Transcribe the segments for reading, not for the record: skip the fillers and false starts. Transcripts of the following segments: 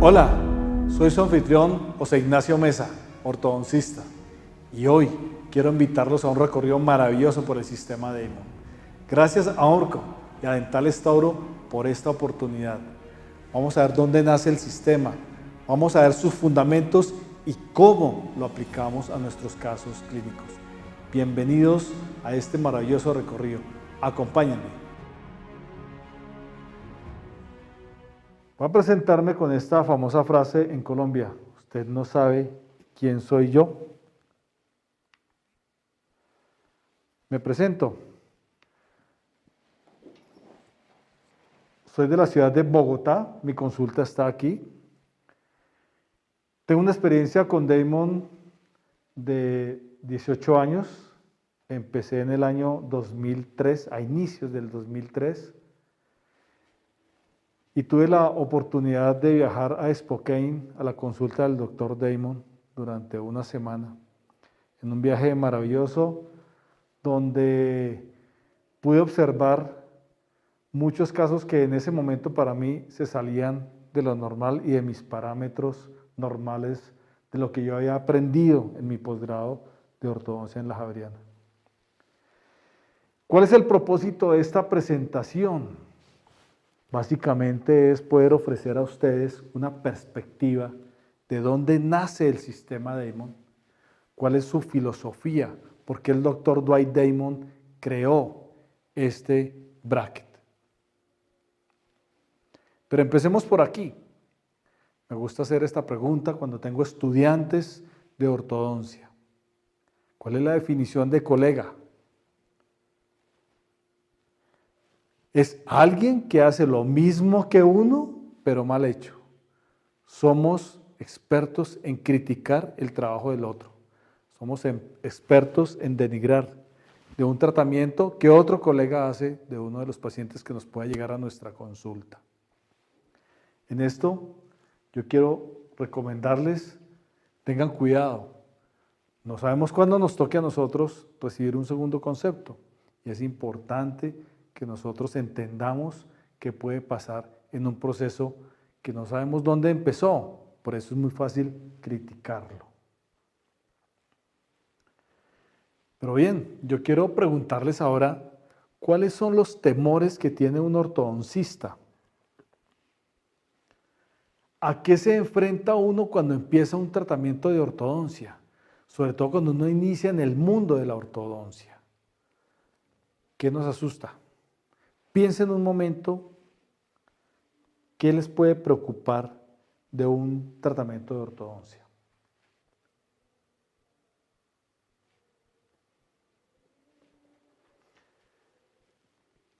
Hola, soy su anfitrión José Ignacio Mesa, ortodoncista, y hoy quiero invitarlos a un recorrido maravilloso por el sistema Damon. Gracias a Orco y a Dentales Tauro por esta oportunidad. Vamos a ver dónde nace el sistema, vamos a ver sus fundamentos y cómo lo aplicamos a nuestros casos clínicos. Bienvenidos a este maravilloso recorrido. Acompáñenme. Voy a presentarme con esta famosa frase en Colombia: usted no sabe quién soy yo. Me presento. Soy de la ciudad de Bogotá, mi consulta está aquí. Tengo una experiencia con Damon de 18 años. Empecé en el año 2003, a inicios del 2003. Y tuve la oportunidad de viajar a Spokane a la consulta del doctor Damon durante una semana, en un viaje maravilloso donde pude observar muchos casos que en ese momento para mí se salían de lo normal y de mis parámetros normales de lo que yo había aprendido en mi posgrado de ortodoncia en la Javeriana. ¿Cuál es el propósito de esta presentación? Básicamente es poder ofrecer a ustedes una perspectiva de dónde nace el sistema Damon, cuál es su filosofía, por qué el doctor Dwight Damon creó este bracket. Pero empecemos por aquí. Me gusta hacer esta pregunta cuando tengo estudiantes de ortodoncia. ¿Cuál es la definición de colega? Es alguien que hace lo mismo que uno, pero mal hecho. Somos expertos en criticar el trabajo del otro. Somos expertos en denigrar de un tratamiento que otro colega hace de uno de los pacientes que nos pueda llegar a nuestra consulta. En esto yo quiero recomendarles, tengan cuidado. No sabemos cuándo nos toque a nosotros recibir un segundo concepto y es importante que nosotros entendamos qué puede pasar en un proceso que no sabemos dónde empezó, por eso es muy fácil criticarlo. Pero bien, yo quiero preguntarles ahora, ¿cuáles son los temores que tiene un ortodoncista? ¿A qué se enfrenta uno cuando empieza un tratamiento de ortodoncia? Sobre todo cuando uno inicia en el mundo de la ortodoncia. ¿Qué nos asusta? Piensen un momento, ¿qué les puede preocupar de un tratamiento de ortodoncia?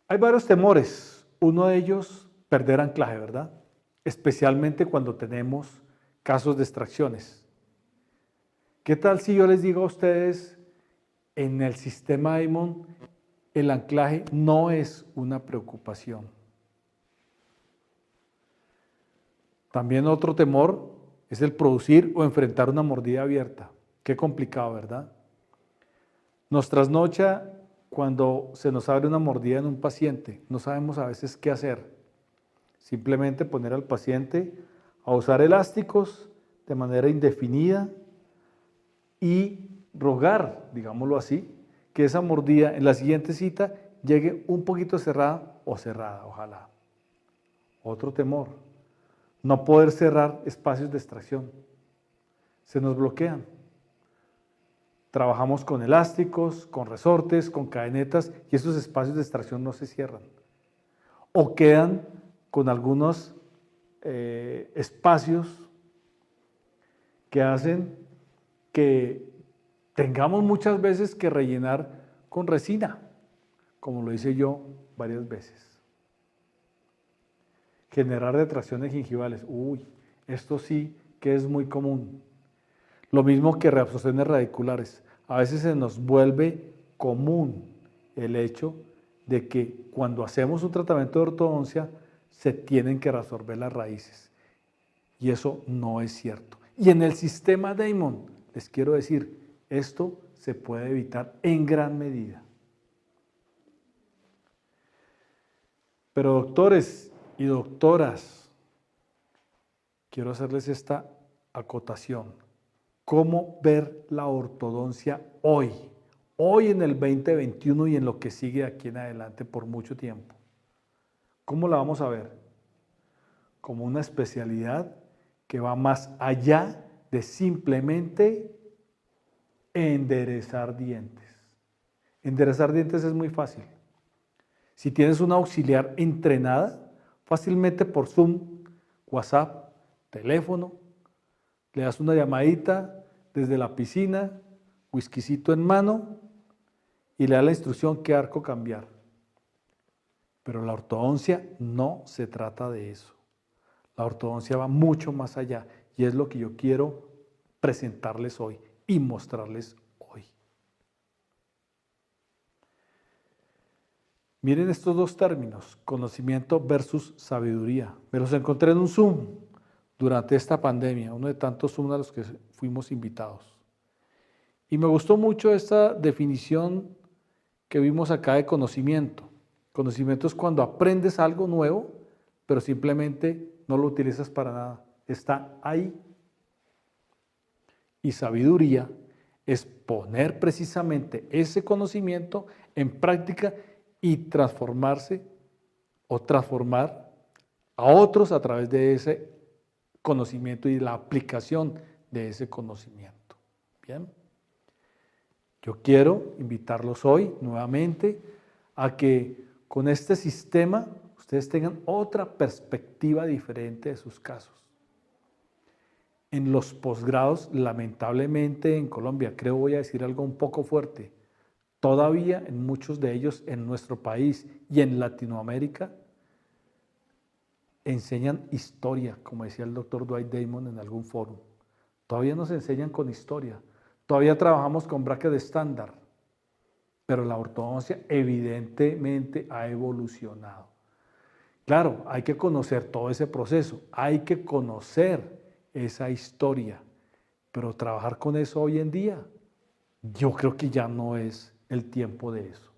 Hay varios temores. Uno de ellos, perder anclaje, ¿verdad? Especialmente cuando tenemos casos de extracciones. ¿Qué tal si yo les digo a ustedes, en el sistema Damon, el anclaje no es una preocupación? También otro temor es el producir o enfrentar una mordida abierta. Qué complicado, ¿verdad? Nos trasnocha cuando se nos abre una mordida en un paciente. No sabemos a veces qué hacer. Simplemente poner al paciente a usar elásticos de manera indefinida y rogar, digámoslo así, que esa mordida en la siguiente cita llegue un poquito cerrada o cerrada, ojalá. Otro temor, no poder cerrar espacios de extracción. Se nos bloquean. Trabajamos con elásticos, con resortes, con cadenetas y esos espacios de extracción no se cierran. O quedan con algunos espacios que hacen que tengamos muchas veces que rellenar con resina, como lo hice yo varias veces. Generar retracciones gingivales. Uy, esto sí que es muy común. Lo mismo que reabsorciones radiculares. A veces se nos vuelve común el hecho de que cuando hacemos un tratamiento de ortodoncia se tienen que reabsorber las raíces. Y eso no es cierto. Y en el sistema Damon, les quiero decir, esto se puede evitar en gran medida. Pero doctores y doctoras, quiero hacerles esta acotación. ¿Cómo ver la ortodoncia hoy? Hoy en el 2021 y en lo que sigue aquí en adelante por mucho tiempo. ¿Cómo la vamos a ver? Como una especialidad que va más allá de simplemente enderezar dientes. Enderezar dientes es muy fácil. Si tienes una auxiliar entrenada, fácilmente por Zoom, WhatsApp, teléfono, le das una llamadita desde la piscina, whiskycito en mano y le da la instrucción qué arco cambiar. Pero la ortodoncia no se trata de eso. La ortodoncia va mucho más allá y es lo que yo quiero presentarles hoy y mostrarles hoy. Miren estos dos términos, conocimiento versus sabiduría. Me los encontré en un Zoom durante esta pandemia, uno de tantos Zoom a los que fuimos invitados. Y me gustó mucho esta definición que vimos acá de conocimiento. Conocimiento es cuando aprendes algo nuevo, pero simplemente no lo utilizas para nada. Está ahí. Y sabiduría es poner precisamente ese conocimiento en práctica y transformarse o transformar a otros a través de ese conocimiento y la aplicación de ese conocimiento. Bien. Yo quiero invitarlos hoy nuevamente a que con este sistema ustedes tengan otra perspectiva diferente de sus casos. En los posgrados, lamentablemente en Colombia, creo voy a decir algo un poco fuerte, todavía en muchos de ellos en nuestro país y en Latinoamérica enseñan historia, como decía el doctor Dwight Damon en algún foro. Todavía nos enseñan con historia. Todavía trabajamos con bracket estándar, pero la ortodoncia evidentemente ha evolucionado. Claro, hay que conocer todo ese proceso, hay que conocer esa historia, pero trabajar con eso hoy en día, yo creo que ya no es el tiempo de eso.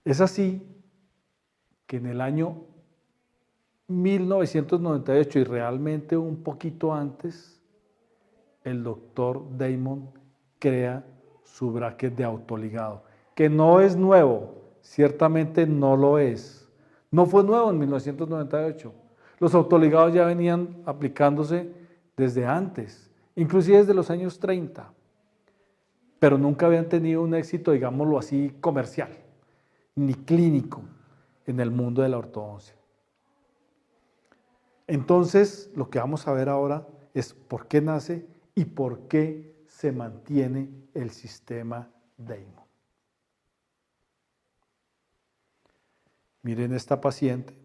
Es así que en el año 1998 y realmente un poquito antes, el doctor Damon crea su bracket de autoligado, que no es nuevo, ciertamente no lo es. No fue nuevo en 1998. Los autoligados ya venían aplicándose desde antes, inclusive desde los años 30, pero nunca habían tenido un éxito, digámoslo así, comercial, ni clínico en el mundo de la ortodoncia. Entonces, lo que vamos a ver ahora es por qué nace y por qué se mantiene el sistema Damon. Miren esta paciente.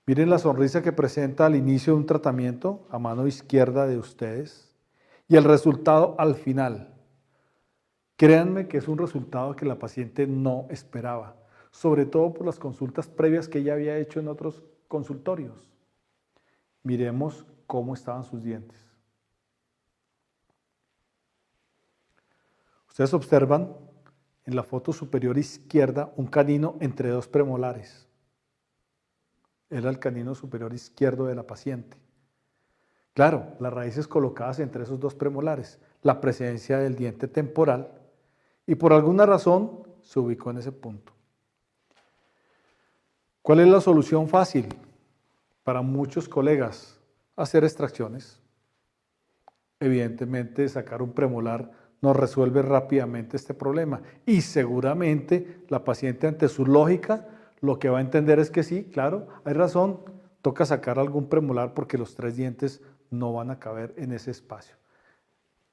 Miren la sonrisa que presenta al inicio de un tratamiento a mano izquierda de ustedes y el resultado al final. Créanme que es un resultado que la paciente no esperaba, sobre todo por las consultas previas que ella había hecho en otros consultorios. Miremos cómo estaban sus dientes. Ustedes observan en la foto superior izquierda un canino entre dos premolares. Era el canino superior izquierdo de la paciente. Claro, las raíces colocadas entre esos dos premolares, la presencia del diente temporal, y por alguna razón se ubicó en ese punto. ¿Cuál es la solución fácil para muchos colegas? Hacer extracciones. Evidentemente, sacar un premolar nos resuelve rápidamente este problema y seguramente la paciente ante su lógica lo que va a entender es que sí, claro, hay razón, toca sacar algún premolar porque los tres dientes no van a caber en ese espacio.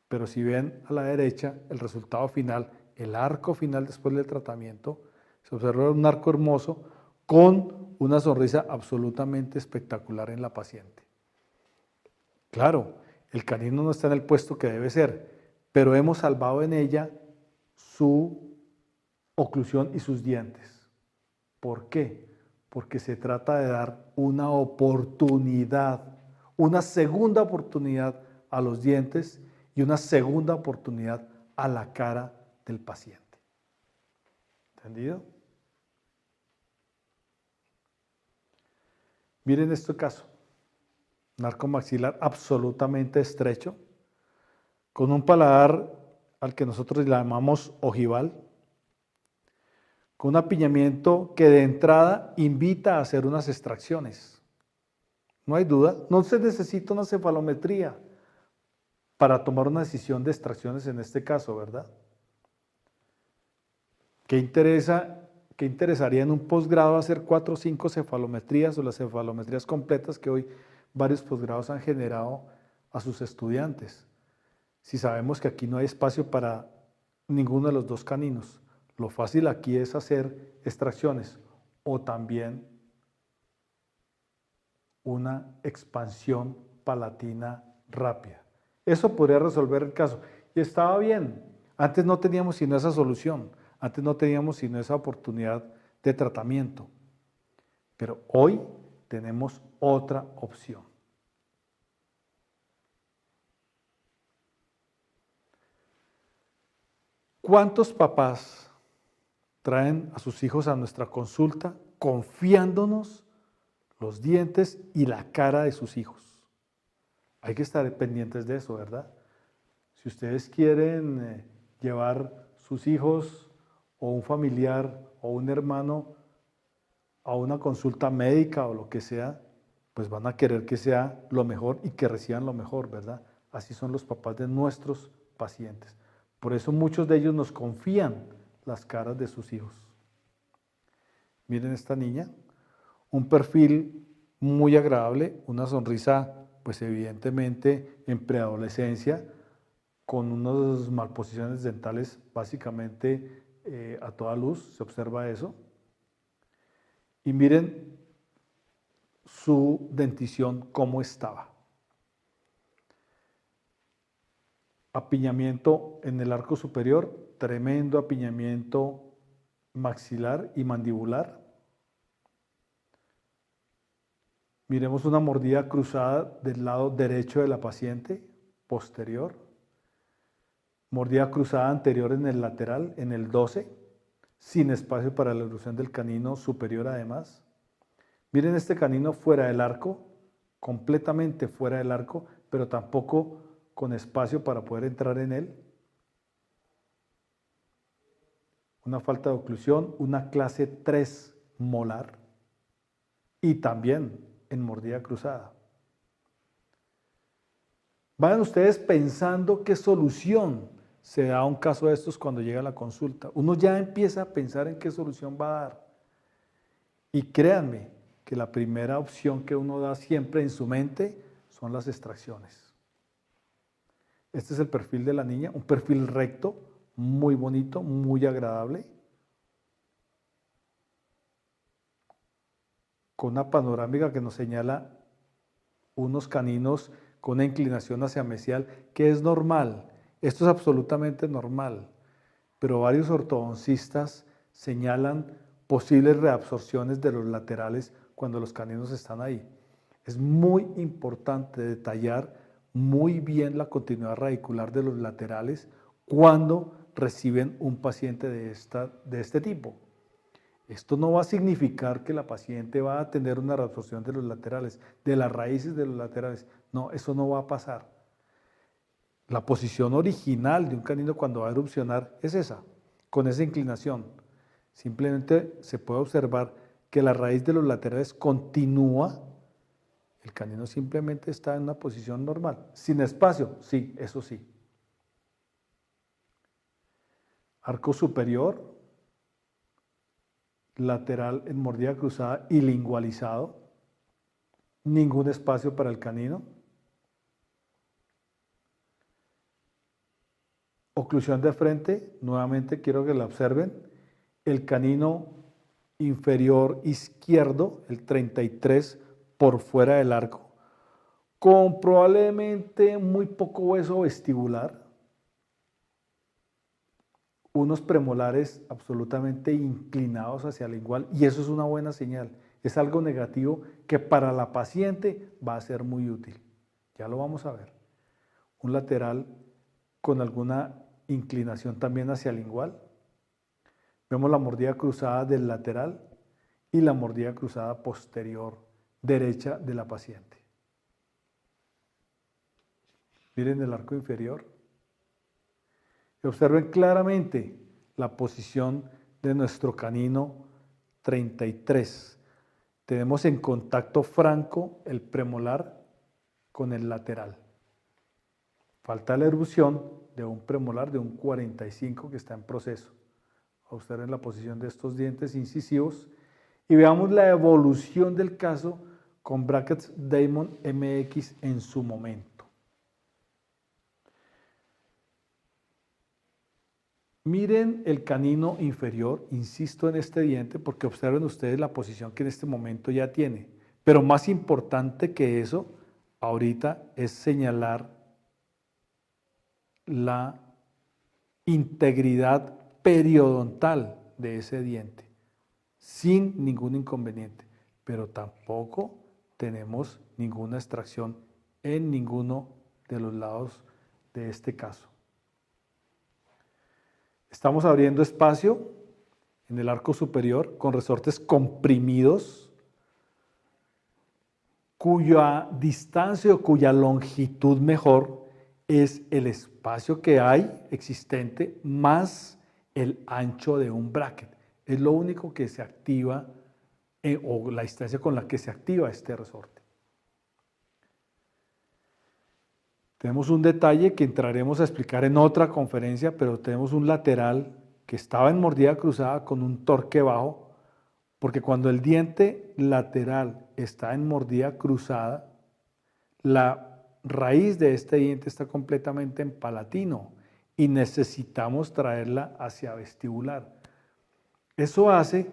Pero si ven a la derecha el resultado final, el arco final después del tratamiento, se observa un arco hermoso con una sonrisa absolutamente espectacular en la paciente. Claro, el canino no está en el puesto que debe ser, pero hemos salvado en ella su oclusión y sus dientes. ¿Por qué? Porque se trata de dar una oportunidad, una segunda oportunidad a los dientes y una segunda oportunidad a la cara del paciente. ¿Entendido? Miren este caso, un arco maxilar absolutamente estrecho, con un paladar al que nosotros le llamamos ojival, con un apiñamiento que de entrada invita a hacer unas extracciones. No hay duda, no se necesita una cefalometría para tomar una decisión de extracciones en este caso, ¿verdad? ¿Qué interesaría en un posgrado hacer 4 o 5 cefalometrías o las cefalometrías completas que hoy varios posgrados han generado a sus estudiantes? Si sabemos que aquí no hay espacio para ninguno de los dos caninos, lo fácil aquí es hacer extracciones o también una expansión palatina rápida. Eso podría resolver el caso. Y estaba bien. Antes no teníamos sino esa solución. Antes no teníamos sino esa oportunidad de tratamiento. Pero hoy tenemos otra opción. ¿Cuántos papás traen a sus hijos a nuestra consulta confiándonos los dientes y la cara de sus hijos? Hay que estar pendientes de eso, ¿verdad? Si ustedes quieren llevar sus hijos o un familiar o un hermano a una consulta médica o lo que sea, pues van a querer que sea lo mejor y que reciban lo mejor, ¿verdad? Así son los papás de nuestros pacientes. Por eso muchos de ellos nos confían las caras de sus hijos. Miren esta niña, un perfil muy agradable, una sonrisa, pues evidentemente en preadolescencia, con unas malposiciones dentales básicamente a toda luz, se observa eso. Y miren su dentición cómo estaba. Apiñamiento en el arco superior, tremendo apiñamiento maxilar y mandibular. Miremos una mordida cruzada del lado derecho de la paciente, posterior. Mordida cruzada anterior en el lateral, en el 12, sin espacio para la evolución del canino superior además. Miren este canino fuera del arco, completamente fuera del arco, pero tampoco con espacio para poder entrar en él. Una falta de oclusión, una clase 3 molar y también en mordida cruzada. Vayan ustedes pensando qué solución se da a un caso de estos cuando llega a la consulta. Uno ya empieza a pensar en qué solución va a dar. Y créanme que la primera opción que uno da siempre en su mente son las extracciones. Este es el perfil de la niña, un perfil recto, muy bonito, muy agradable, con una panorámica que nos señala unos caninos con una inclinación hacia mesial, que es normal. Esto es absolutamente normal, pero varios ortodoncistas señalan posibles reabsorciones de los laterales cuando los caninos están ahí. Es muy importante detallar muy bien la continuidad radicular de los laterales cuando reciben un paciente de este tipo. Esto no va a significar que la paciente va a tener una reabsorción de los laterales, de las raíces de los laterales. No, eso no va a pasar. La posición original de un canino cuando va a erupcionar es esa, con esa inclinación. Simplemente se puede observar que la raíz de los laterales continúa, el canino simplemente está en una posición normal. Sin espacio, sí, eso sí. Arco superior, lateral en mordida cruzada y lingualizado, ningún espacio para el canino. Oclusión de frente, nuevamente quiero que la observen, el canino inferior izquierdo, el 33 por fuera del arco, con probablemente muy poco hueso vestibular, unos premolares absolutamente inclinados hacia el lingual, y eso es una buena señal, es algo negativo que para la paciente va a ser muy útil. Ya lo vamos a ver. Un lateral con alguna inclinación también hacia el lingual. Vemos la mordida cruzada del lateral y la mordida cruzada posterior derecha de la paciente. Miren el arco inferior. Y observen claramente la posición de nuestro canino 33. Tenemos en contacto franco el premolar con el lateral. Falta la erupción de un premolar de un 45 que está en proceso. Observen la posición de estos dientes incisivos y veamos la evolución del caso con brackets Damon MX en su momento. Miren el canino inferior, insisto en este diente porque observen ustedes la posición que en este momento ya tiene. Pero más importante que eso, ahorita es señalar la integridad periodontal de ese diente, sin ningún inconveniente. Pero tampoco tenemos ninguna extracción en ninguno de los lados de este caso. Estamos abriendo espacio en el arco superior con resortes comprimidos cuya distancia o cuya longitud mejor es el espacio que hay existente más el ancho de un bracket. Es lo único que se activa o la distancia con la que se activa este resorte. Tenemos un detalle que entraremos a explicar en otra conferencia, pero tenemos un lateral que estaba en mordida cruzada con un torque bajo, porque cuando el diente lateral está en mordida cruzada, la raíz de este diente está completamente en palatino y necesitamos traerla hacia vestibular. Eso hace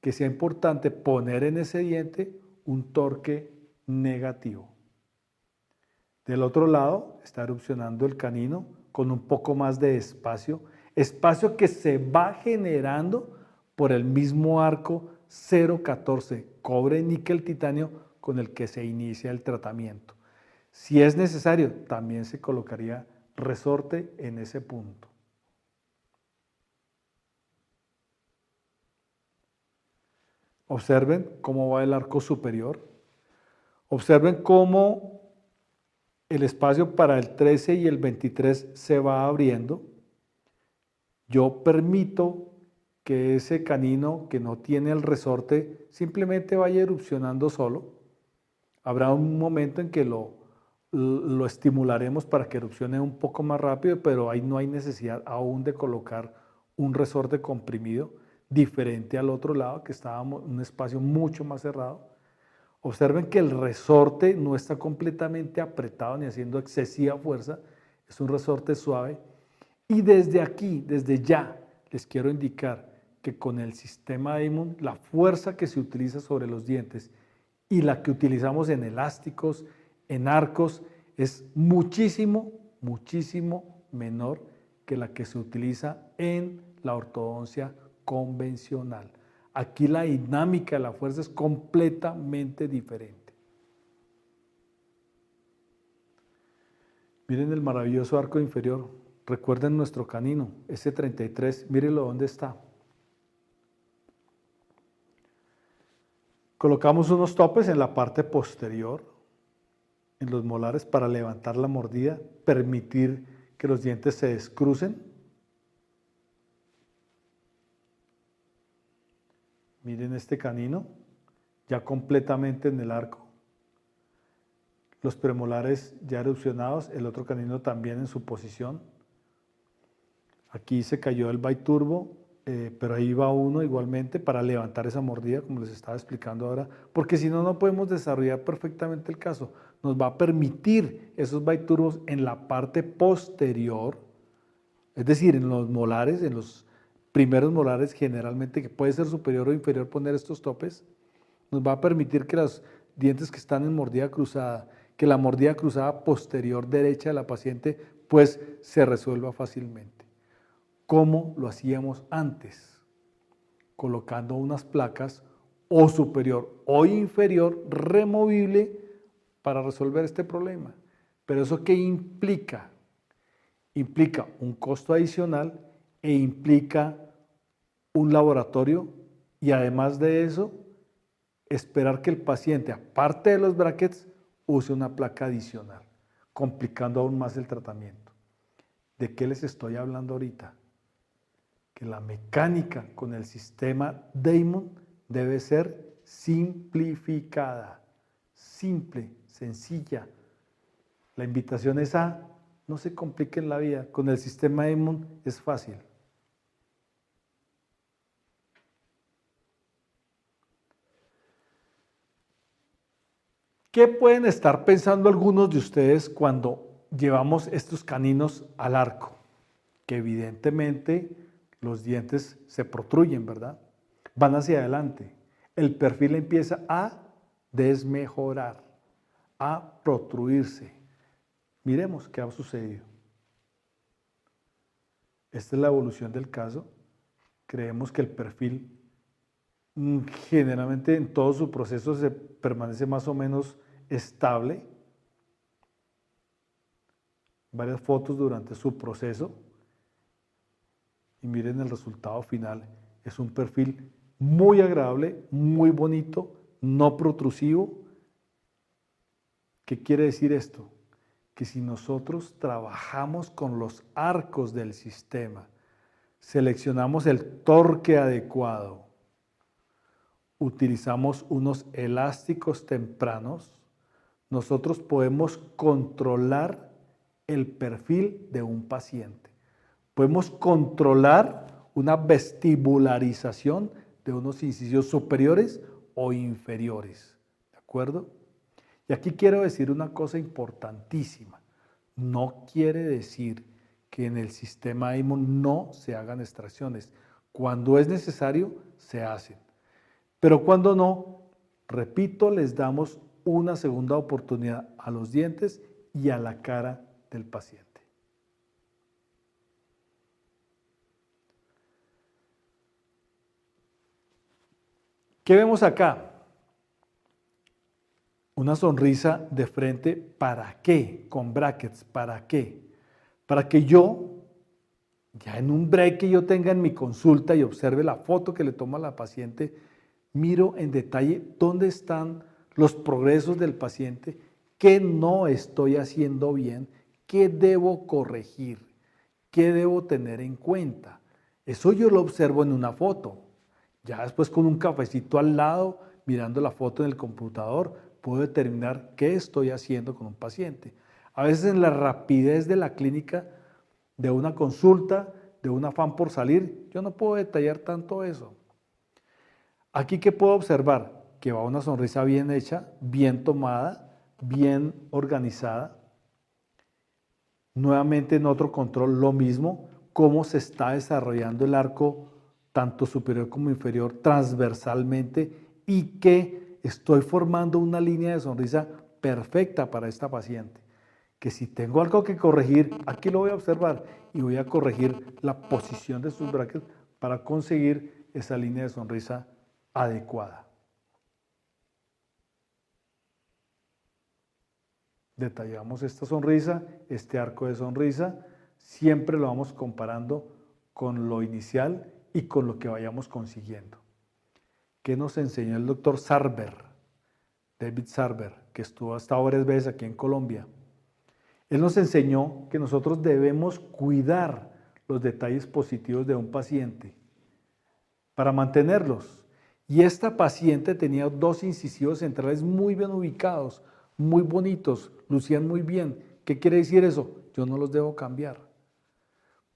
que sea importante poner en ese diente un torque negativo. Del otro lado está erupcionando el canino con un poco más de espacio, espacio que se va generando por el mismo arco 014, cobre, níquel, titanio, con el que se inicia el tratamiento. Si es necesario, también se colocaría resorte en ese punto. Observen cómo va el arco superior. Observen cómo el espacio para el 13 y el 23 se va abriendo. Yo permito que ese canino que no tiene el resorte simplemente vaya erupcionando solo. Habrá un momento en que lo estimularemos para que erupcione un poco más rápido, pero ahí no hay necesidad aún de colocar un resorte comprimido diferente al otro lado, que estaba en un espacio mucho más cerrado. Observen que el resorte no está completamente apretado ni haciendo excesiva fuerza, es un resorte suave. Y desde aquí, desde ya, les quiero indicar que con el sistema Damon, la fuerza que se utiliza sobre los dientes y la que utilizamos en elásticos, en arcos, es muchísimo, muchísimo menor que la que se utiliza en la ortodoncia convencional. Aquí la dinámica de la fuerza es completamente diferente. Miren el maravilloso arco inferior. Recuerden nuestro canino, ese 33, mírenlo dónde está. Colocamos unos topes en la parte posterior, en los molares, para levantar la mordida, permitir que los dientes se descrucen. Miren este canino, ya completamente en el arco. Los premolares ya erupcionados, el otro canino también en su posición. Aquí se cayó el biturbo, pero ahí va uno igualmente para levantar esa mordida, como les estaba explicando ahora, porque si no, no podemos desarrollar perfectamente el caso. Nos va a permitir esos biturbos en la parte posterior, es decir, en los molares, en los primeros molares generalmente, que puede ser superior o inferior, poner estos topes, nos va a permitir que los dientes que están en mordida cruzada, que la mordida cruzada posterior derecha de la paciente, pues se resuelva fácilmente. ¿Cómo lo hacíamos antes? Colocando unas placas o superior o inferior removible para resolver este problema. Pero ¿eso qué implica? Implica un costo adicional e implica un laboratorio y además de eso, esperar que el paciente, aparte de los brackets, use una placa adicional, complicando aún más el tratamiento. ¿De qué les estoy hablando ahorita? Que la mecánica con el sistema Damon debe ser simplificada, simple, sencilla. La invitación es a no se compliquen la vida. Con el sistema Damon es fácil. ¿Qué pueden estar pensando algunos de ustedes cuando llevamos estos caninos al arco? Que evidentemente los dientes se protruyen, ¿verdad? Van hacia adelante. El perfil empieza a desmejorar, a protruirse. Miremos qué ha sucedido. Esta es la evolución del caso. Creemos que el perfil generalmente en todo su proceso se permanece más o menos estable. Varias fotos durante su proceso. Y miren el resultado final. Es un perfil muy agradable, muy bonito, no protrusivo. ¿Qué quiere decir esto? Que si nosotros trabajamos con los arcos del sistema, seleccionamos el torque adecuado, utilizamos unos elásticos tempranos, nosotros podemos controlar el perfil de un paciente. Podemos controlar una vestibularización de unos incisos superiores o inferiores. ¿De acuerdo? Y aquí quiero decir una cosa importantísima. No quiere decir que en el sistema Damon no se hagan extracciones. Cuando es necesario, se hacen. Pero cuando no, repito, les damos una segunda oportunidad a los dientes y a la cara del paciente. ¿Qué vemos acá? Una sonrisa de frente, ¿para qué? Con brackets, ¿para qué? Para que yo, ya en un break que yo tenga en mi consulta y observe la foto que le tomo a la paciente, miro en detalle dónde están los progresos del paciente, qué no estoy haciendo bien, qué debo corregir, qué debo tener en cuenta. Eso yo lo observo en una foto. Ya después con un cafecito al lado, mirando la foto en el computador, puedo determinar qué estoy haciendo con un paciente. A veces en la rapidez de la clínica, de una consulta, de un afán por salir, yo no puedo detallar tanto eso. Aquí, ¿qué puedo observar? Que va una sonrisa bien hecha, bien tomada, bien organizada. Nuevamente en otro control lo mismo, cómo se está desarrollando el arco tanto superior como inferior transversalmente y que estoy formando una línea de sonrisa perfecta para esta paciente. Que si tengo algo que corregir, aquí lo voy a observar y voy a corregir la posición de sus brackets para conseguir esa línea de sonrisa adecuada. Detallamos esta sonrisa, este arco de sonrisa, siempre lo vamos comparando con lo inicial y con lo que vayamos consiguiendo. ¿Qué nos enseñó el doctor Sarber, David Sarber, que estuvo hasta varias veces aquí en Colombia? Él nos enseñó que nosotros debemos cuidar los detalles positivos de un paciente para mantenerlos. Y esta paciente tenía dos incisivos centrales muy bien ubicados, muy bonitos, lucían muy bien. ¿Qué quiere decir eso? Yo no los debo cambiar.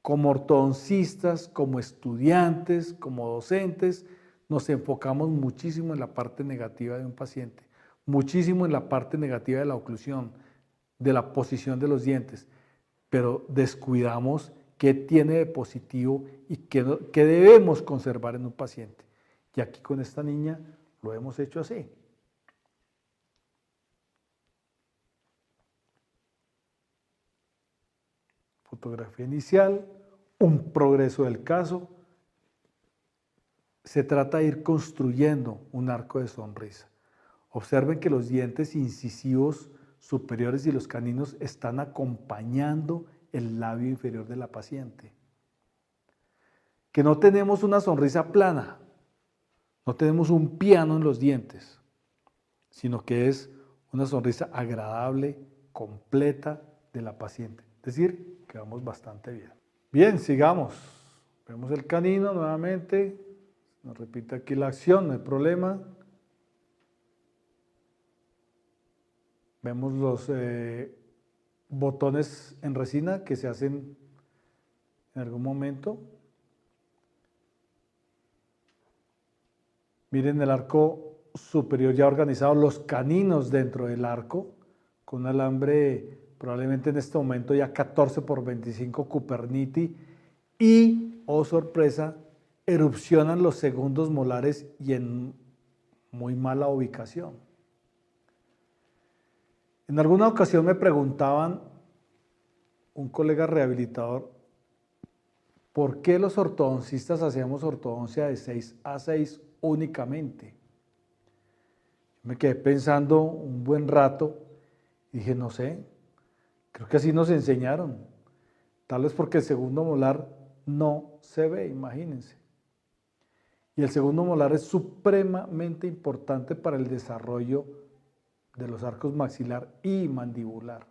Como ortodoncistas, como estudiantes, como docentes, nos enfocamos muchísimo en la parte negativa de un paciente, muchísimo en la parte negativa de la oclusión, de la posición de los dientes, pero descuidamos qué tiene de positivo y qué debemos conservar en un paciente. Y aquí con esta niña lo hemos hecho así. Fotografía inicial, un progreso del caso. Se trata de ir construyendo un arco de sonrisa. Observen que los dientes incisivos superiores y los caninos están acompañando el labio inferior de la paciente. Que no tenemos una sonrisa plana, no tenemos un piano en los dientes. sino que es una sonrisa agradable, completa de la paciente. Es decir, que vamos bastante bien. Bien, sigamos. Vemos el canino nuevamente. Nos repite aquí la acción, no hay problema. Vemos los botones en resina que se hacen en algún momento. Miren el arco superior ya organizado, los caninos dentro del arco, con un alambre probablemente en este momento ya 14 por 25 Cuperniti y, oh sorpresa, erupcionan los segundos molares y en muy mala ubicación. En alguna ocasión me preguntaban un colega rehabilitador, ¿por qué los ortodoncistas hacíamos ortodoncia de 6 a 6 únicamente? Me quedé pensando un buen rato y dije, no sé, creo que así nos enseñaron. Tal vez porque el segundo molar no se ve, imagínense. Y el segundo molar es supremamente importante para el desarrollo de los arcos maxilar y mandibular.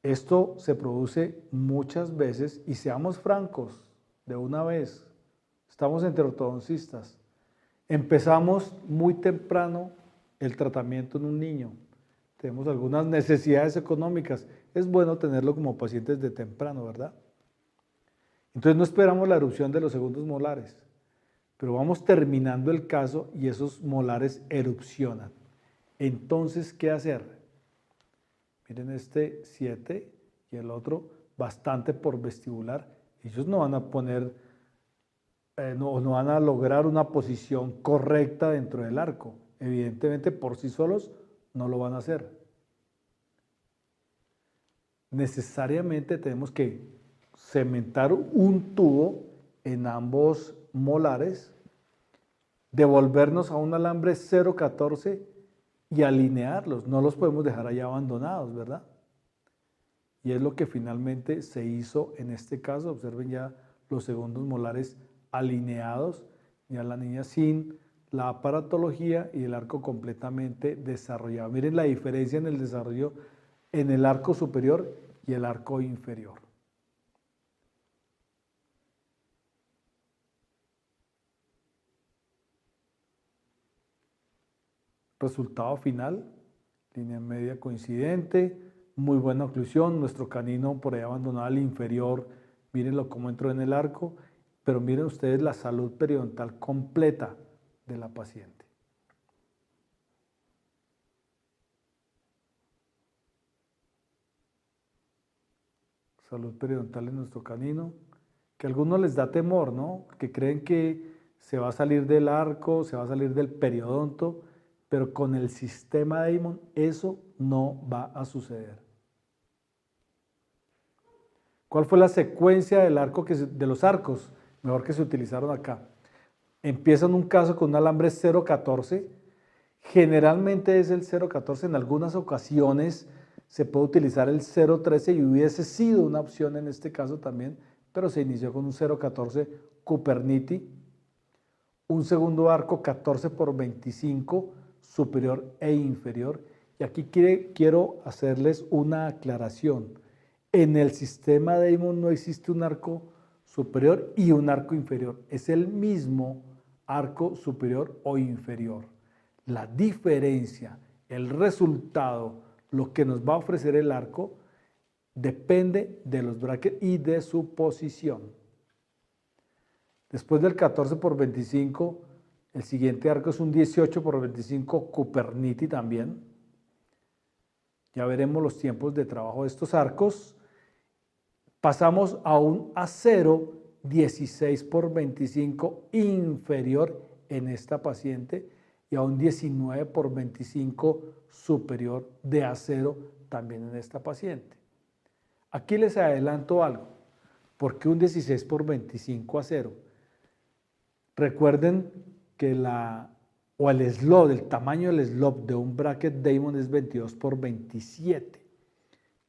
Esto se produce muchas veces, y seamos francos, de una vez, estamos entre ortodoncistas, empezamos muy temprano el tratamiento en un niño, tenemos algunas necesidades económicas, es bueno tenerlo como pacientes de temprano, ¿verdad? Entonces no esperamos la erupción de los segundos molares, pero vamos terminando el caso y esos molares erupcionan. Entonces, ¿qué hacer? Miren este 7 y el otro bastante por vestibular. Ellos no van a poner, no van a lograr una posición correcta dentro del arco. Evidentemente por sí solos no lo van a hacer. Necesariamente tenemos que cementar un tubo en ambos molares, devolvernos a un alambre 0,14 y alinearlos, no los podemos dejar ahí abandonados, ¿verdad? Y es lo que finalmente se hizo en este caso. Observen ya los segundos molares alineados, ya la niña sin la aparatología y el arco completamente desarrollado. Miren la diferencia en el desarrollo en el arco superior y el arco inferior. Resultado final, línea media coincidente, muy buena oclusión, nuestro canino por ahí abandonado al inferior, mírenlo cómo entró en el arco, pero miren ustedes la salud periodontal completa de la paciente. Salud periodontal en nuestro canino, que a algunos les da temor, ¿no? Que creen que se va a salir del arco, se va a salir del periodonto, pero con el sistema Damon eso no va a suceder. ¿Cuál fue la secuencia del arco de los arcos? Mejor que se utilizaron acá. Empieza en un caso con un alambre 0,14. Generalmente es el 0,14. En algunas ocasiones se puede utilizar el 0,13 y hubiese sido una opción en este caso también, pero se inició con un 0,14 Cuperniti. Un segundo arco 14 por 25 superior e inferior. Y aquí quiero hacerles una aclaración. En el sistema Damon no existe un arco superior y un arco inferior. Es el mismo arco superior o inferior. La diferencia, el resultado, lo que nos va a ofrecer el arco, depende de los brackets y de su posición. Después del 14 por 25, el siguiente arco es un 18 por 25 Cuperniti también. Ya veremos los tiempos de trabajo de estos arcos. Pasamos a un acero 16 por 25 inferior en esta paciente y a un 19 por 25 superior de acero también en esta paciente. Aquí les adelanto algo. ¿Por qué un 16 por 25 acero? Recuerden que el slot, el tamaño del slot de un bracket Damon es 22 por 27.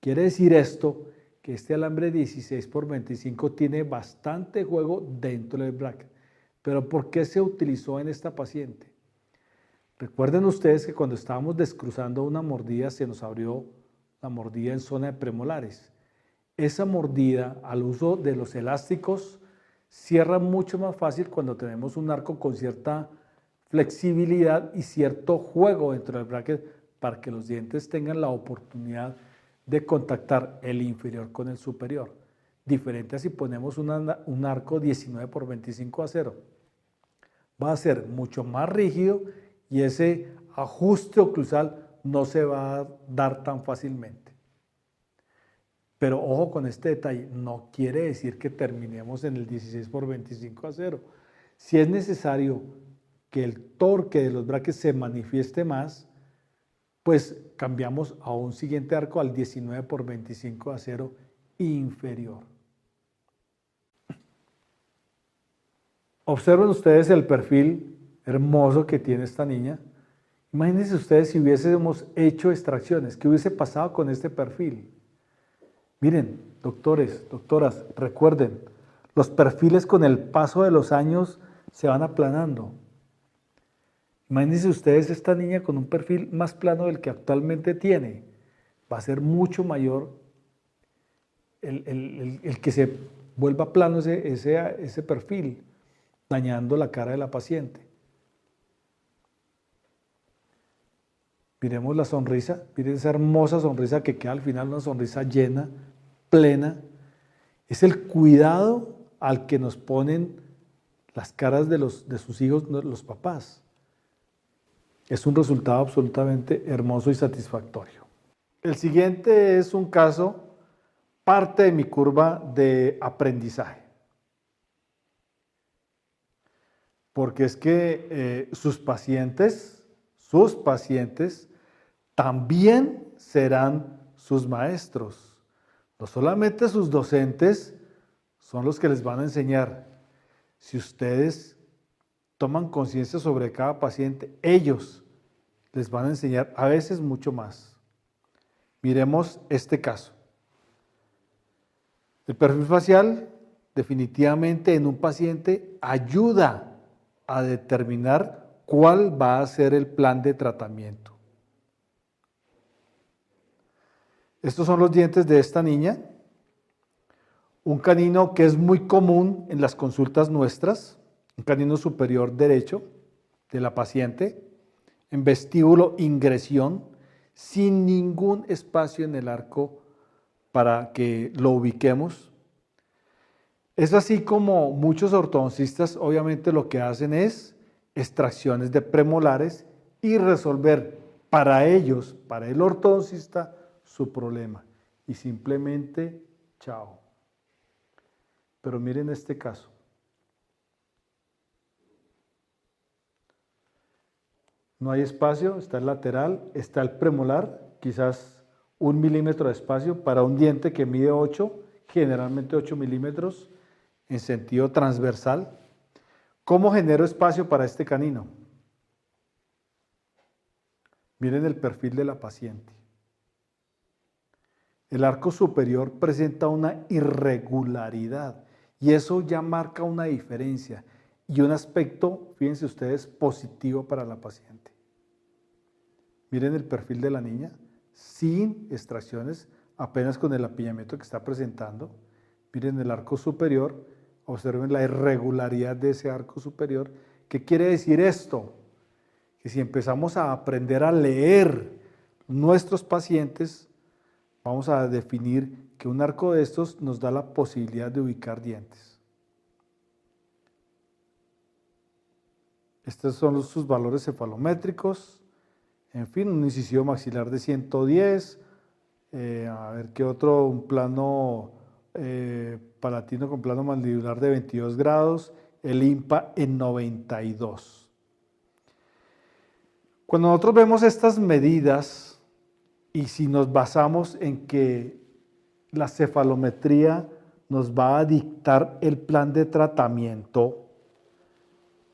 Quiere decir esto que este alambre 16 por 25 tiene bastante juego dentro del bracket. Pero ¿por qué se utilizó en esta paciente? Recuerden ustedes que cuando estábamos descruzando una mordida se nos abrió la mordida en zona de premolares. Esa mordida, al uso de los elásticos, cierra mucho más fácil cuando tenemos un arco con cierta flexibilidad y cierto juego dentro del bracket para que los dientes tengan la oportunidad de contactar el inferior con el superior. Diferente a si ponemos un arco 19 por 25 a 0. Va a ser mucho más rígido y ese ajuste oclusal no se va a dar tan fácilmente. Pero ojo con este detalle, no quiere decir que terminemos en el 16 por 25 a 0. Si es necesario que el torque de los brackets se manifieste más, pues cambiamos a un siguiente arco al 19 por 25 a 0 inferior. Observen ustedes el perfil hermoso que tiene esta niña. Imagínense ustedes si hubiésemos hecho extracciones, ¿qué hubiese pasado con este perfil? Miren, doctores, doctoras, recuerden, los perfiles con el paso de los años se van aplanando. Imagínense ustedes esta niña con un perfil más plano del que actualmente tiene. Va a ser mucho mayor el que se vuelva plano ese perfil, dañando la cara de la paciente. Miremos la sonrisa, miren esa hermosa sonrisa que queda al final, una sonrisa llena, plena. Es el cuidado al que nos ponen las caras de sus hijos, los papás. Es un resultado absolutamente hermoso y satisfactorio. El siguiente es un caso, parte de mi curva de aprendizaje. Porque es que sus pacientes también serán sus maestros. No solamente sus docentes son los que les van a enseñar. Si ustedes toman conciencia sobre cada paciente, ellos les van a enseñar a veces mucho más. Miremos este caso. El perfil facial definitivamente en un paciente ayuda a determinar cuál va a ser el plan de tratamiento. Estos son los dientes de esta niña. Un canino que es muy común en las consultas nuestras, un canino superior derecho de la paciente, en vestíbulo ingresión, sin ningún espacio en el arco para que lo ubiquemos. Es así como muchos ortodoncistas obviamente lo que hacen es extracciones de premolares y resolver para ellos, para el ortodoncista, su problema. Y simplemente, chao. Pero miren este caso. No hay espacio, está el lateral, está el premolar, quizás 1 milímetro de espacio para un diente que mide 8, generalmente 8 milímetros en sentido transversal. ¿Cómo genero espacio para este canino? Miren el perfil de la paciente. El arco superior presenta una irregularidad y eso ya marca una diferencia y un aspecto, fíjense ustedes, positivo para la paciente. Miren el perfil de la niña, sin extracciones, apenas con el apiñamiento que está presentando. Miren el arco superior, observen la irregularidad de ese arco superior. ¿Qué quiere decir esto? Que si empezamos a aprender a leer nuestros pacientes, vamos a definir que un arco de estos nos da la posibilidad de ubicar dientes. Estos son sus valores cefalométricos. En fin, un incisivo maxilar de 110. A ver qué otro, un plano palatino con plano mandibular de 22 grados. El IMPA en 92. Cuando nosotros vemos estas medidas y si nos basamos en que la cefalometría nos va a dictar el plan de tratamiento,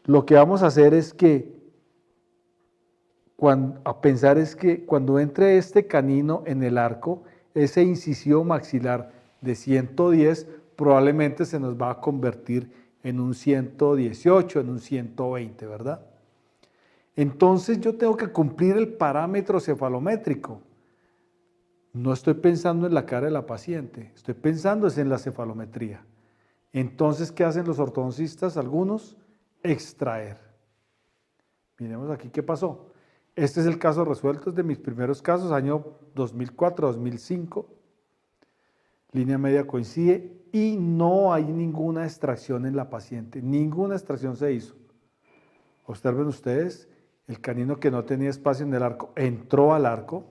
lo que vamos a hacer es que cuando entre este canino en el arco, ese incisivo maxilar de 110 probablemente se nos va a convertir en un 118, en un 120, ¿verdad? Entonces yo tengo que cumplir el parámetro cefalométrico. No estoy pensando en la cara de la paciente, estoy pensando es en la cefalometría. Entonces, ¿qué hacen los ortodoncistas? Algunos, extraer. Miremos aquí qué pasó. Este es el caso resuelto, es de mis primeros casos, año 2004-2005. Línea media coincide y no hay ninguna extracción en la paciente, ninguna extracción se hizo. Observen ustedes, el canino que no tenía espacio en el arco entró al arco.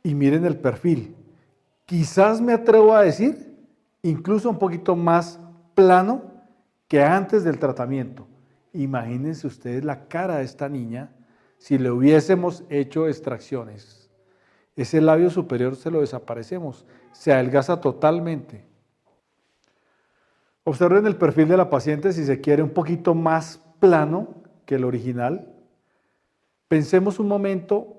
Y miren el perfil. Quizás me atrevo a decir, incluso un poquito más plano que antes del tratamiento. Imagínense ustedes la cara de esta niña si le hubiésemos hecho extracciones. Ese labio superior se lo desaparecemos, se adelgaza totalmente. Observen el perfil de la paciente si se quiere un poquito más plano que el original. Pensemos un momento,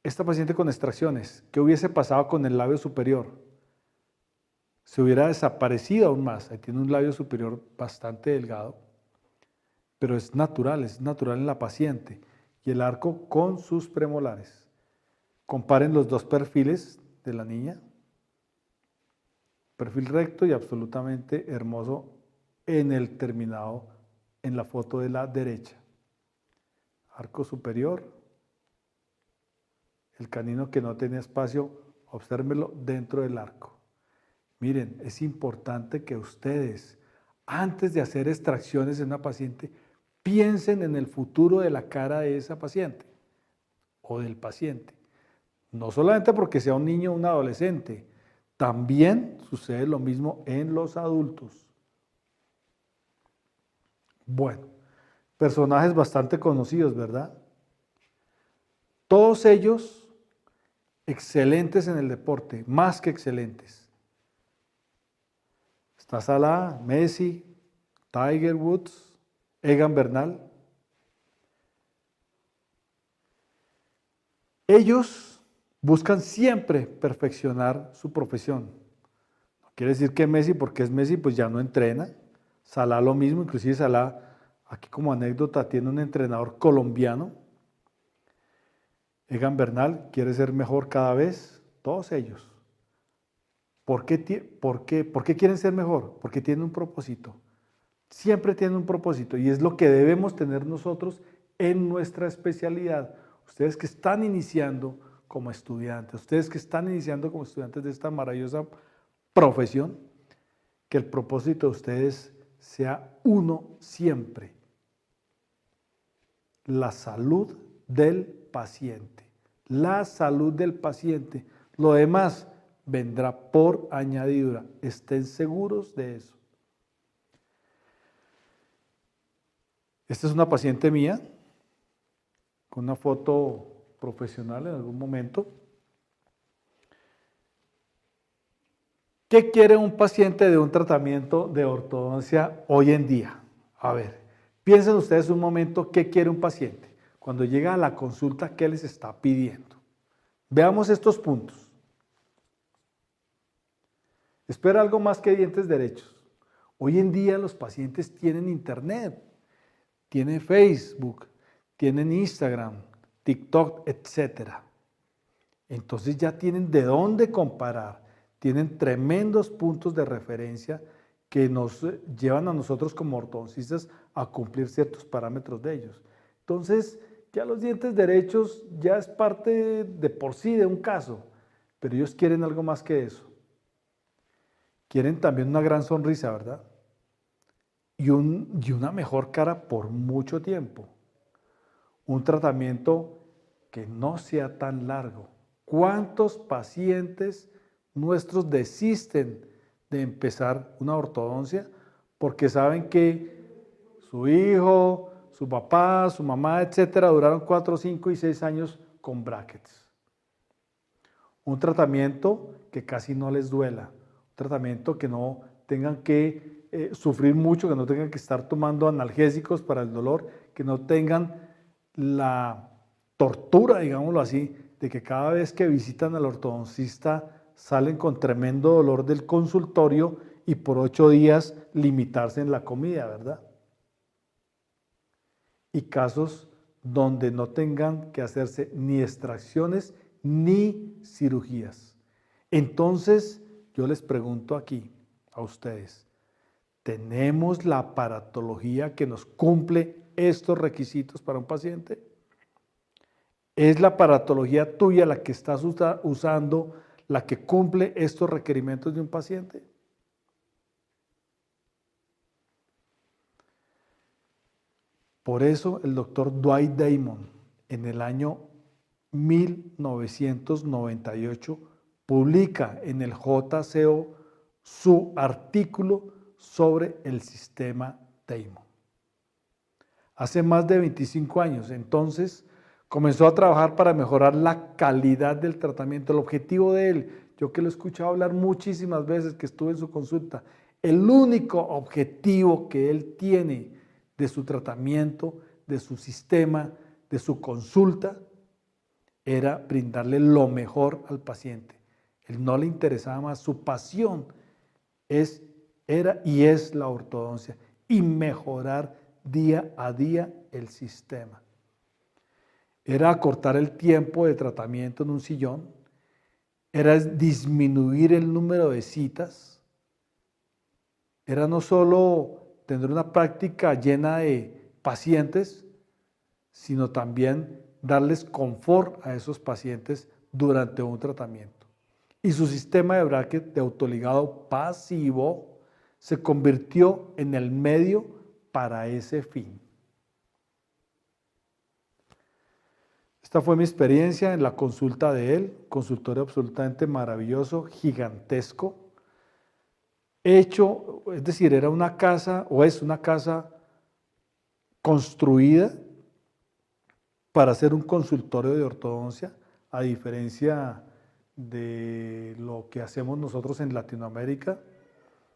esta paciente con extracciones, ¿qué hubiese pasado con el labio superior? Se hubiera desaparecido aún más. Ahí tiene un labio superior bastante delgado, pero es natural en la paciente. Y el arco con sus premolares. Comparen los dos perfiles de la niña. Perfil recto y absolutamente hermoso en el terminado, en la foto de la derecha. Arco superior. El canino que no tenía espacio, obsérvenlo dentro del arco. Miren, es importante que ustedes, antes de hacer extracciones en una paciente, piensen en el futuro de la cara de esa paciente o del paciente. No solamente porque sea un niño o un adolescente, también sucede lo mismo en los adultos. Bueno, personajes bastante conocidos, ¿verdad? Todos ellos excelentes en el deporte, más que excelentes. Está Salah, Messi, Tiger Woods, Egan Bernal. Ellos buscan siempre perfeccionar su profesión. No quiere decir que Messi, porque es Messi, pues ya no entrena. Salah lo mismo, inclusive Salah, aquí como anécdota, tiene un entrenador colombiano. Egan Bernal quiere ser mejor cada vez, todos ellos. ¿Por qué quieren ser mejor? Porque tienen un propósito. Siempre tienen un propósito y es lo que debemos tener nosotros en nuestra especialidad. Ustedes que están iniciando como estudiantes, ustedes que están iniciando como estudiantes de esta maravillosa profesión, que el propósito de ustedes sea uno siempre: la salud del paciente. La salud del paciente. Lo demás vendrá por añadidura. Estén seguros de eso. Esta es una paciente mía, con una foto profesional en algún momento. ¿Qué quiere un paciente de un tratamiento de ortodoncia hoy en día? A ver, piensen ustedes un momento, ¿qué quiere un paciente? Cuando llega a la consulta, ¿qué les está pidiendo? Veamos estos puntos. Espera algo más que dientes derechos. Hoy en día los pacientes tienen internet, tienen Facebook, tienen Instagram, TikTok, etc. Entonces ya tienen de dónde comparar, tienen tremendos puntos de referencia que nos llevan a nosotros como ortodoncistas a cumplir ciertos parámetros de ellos. Entonces, ya los dientes derechos ya es parte de por sí de un caso, pero ellos quieren algo más que eso. Quieren también una gran sonrisa, ¿verdad? Y una mejor cara por mucho tiempo. Un tratamiento que no sea tan largo. ¿Cuántos pacientes nuestros desisten de empezar una ortodoncia porque saben que su hijo, su papá, su mamá, etcétera, duraron 4, 5 y 6 años con brackets? Un tratamiento que casi no les duela, un tratamiento que no tengan que sufrir mucho, que no tengan que estar tomando analgésicos para el dolor, que no tengan la tortura, digámoslo así, de que cada vez que visitan al ortodoncista salen con tremendo dolor del consultorio y por 8 días limitarse en la comida, ¿verdad? y casos donde no tengan que hacerse ni extracciones ni cirugías. Entonces, yo les pregunto aquí a ustedes, ¿tenemos la aparatología que nos cumple estos requisitos para un paciente? ¿Es la aparatología tuya la que estás usando, la que cumple estos requerimientos de un paciente? Por eso el doctor Dwight Damon en el año 1998 publica en el JCO su artículo sobre el sistema Damon. Hace más de 25 años, entonces, comenzó a trabajar para mejorar la calidad del tratamiento. El objetivo de él, yo que lo he escuchado hablar muchísimas veces que estuve en su consulta, el único objetivo que él tiene de su tratamiento, de su sistema, de su consulta, era brindarle lo mejor al paciente. Él no le interesaba más, su pasión era y es la ortodoncia y mejorar día a día el sistema. Era acortar el tiempo de tratamiento en un sillón, era disminuir el número de citas, era no solo tener una práctica llena de pacientes, sino también darles confort a esos pacientes durante un tratamiento. Y su sistema de bracket de autoligado pasivo se convirtió en el medio para ese fin. Esta fue mi experiencia en la consulta de él, consultorio absolutamente maravilloso, gigantesco, hecho, es decir, era una casa o es una casa construida para hacer un consultorio de ortodoncia, a diferencia de lo que hacemos nosotros en Latinoamérica,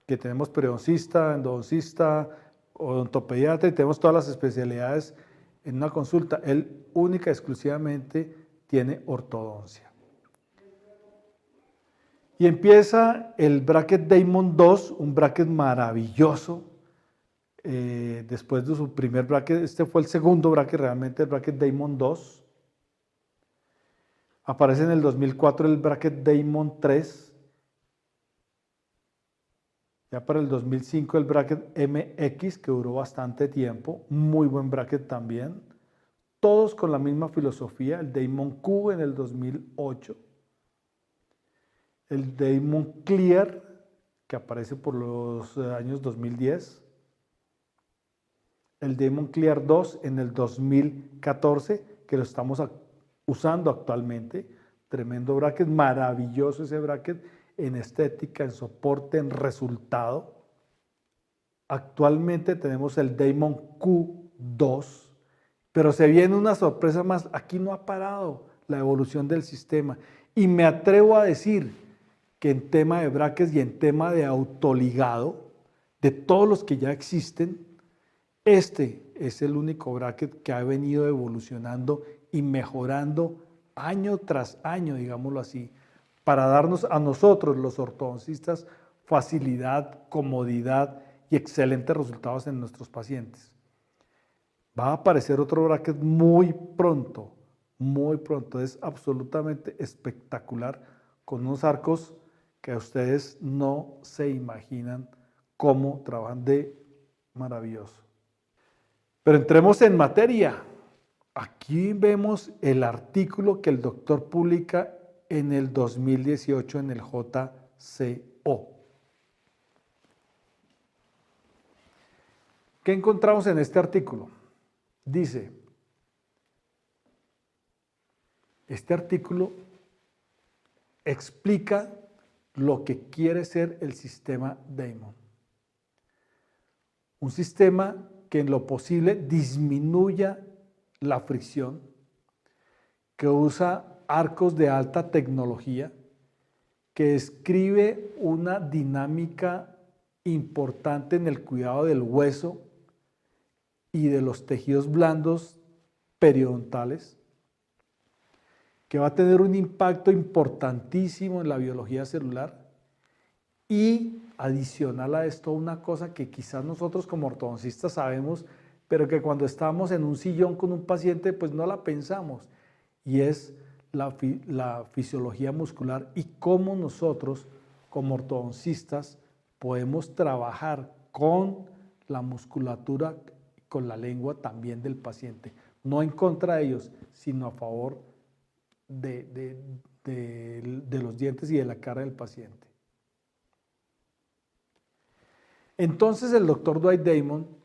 que tenemos periodoncista, endodoncista, odontopediatra y tenemos todas las especialidades en una consulta. Él única y exclusivamente tiene ortodoncia. Y empieza el bracket Damon 2, un bracket maravilloso. Después de su primer bracket, este fue el segundo bracket realmente, el bracket Damon 2. Aparece en el 2004 el bracket Damon 3. Ya para el 2005 el bracket MX, que duró bastante tiempo, muy buen bracket también. Todos con la misma filosofía, el Damon Q en el 2008. El Damon Clear, que aparece por los años 2010. El Damon Clear 2 en el 2014, que lo estamos usando actualmente. Tremendo bracket, maravilloso ese bracket en estética, en soporte, en resultado. Actualmente tenemos el Damon Q2, pero se viene una sorpresa más. Aquí no ha parado la evolución del sistema. Y me atrevo a decir que en tema de brackets y en tema de autoligado, de todos los que ya existen, este es el único bracket que ha venido evolucionando y mejorando año tras año, digámoslo así, para darnos a nosotros, los ortodoncistas, facilidad, comodidad y excelentes resultados en nuestros pacientes. Va a aparecer otro bracket muy pronto, es absolutamente espectacular, con unos arcos que ustedes no se imaginan cómo trabajan de maravilloso. Pero entremos en materia. Aquí vemos el artículo que el doctor publica en el 2018 en el JCO. ¿Qué encontramos en este artículo? Dice, este artículo explica lo que quiere ser el sistema Damon. Un sistema que en lo posible disminuya la fricción, que usa arcos de alta tecnología, que describe una dinámica importante en el cuidado del hueso y de los tejidos blandos periodontales, que va a tener un impacto importantísimo en la biología celular y adicional a esto una cosa que quizás nosotros como ortodoncistas sabemos, pero que cuando estamos en un sillón con un paciente, pues no la pensamos. Y es la fisiología muscular y cómo nosotros, como ortodoncistas, podemos trabajar con la musculatura, con la lengua también del paciente. No en contra de ellos, sino a favor de los dientes y de la cara del paciente. Entonces el doctor Dwight Damon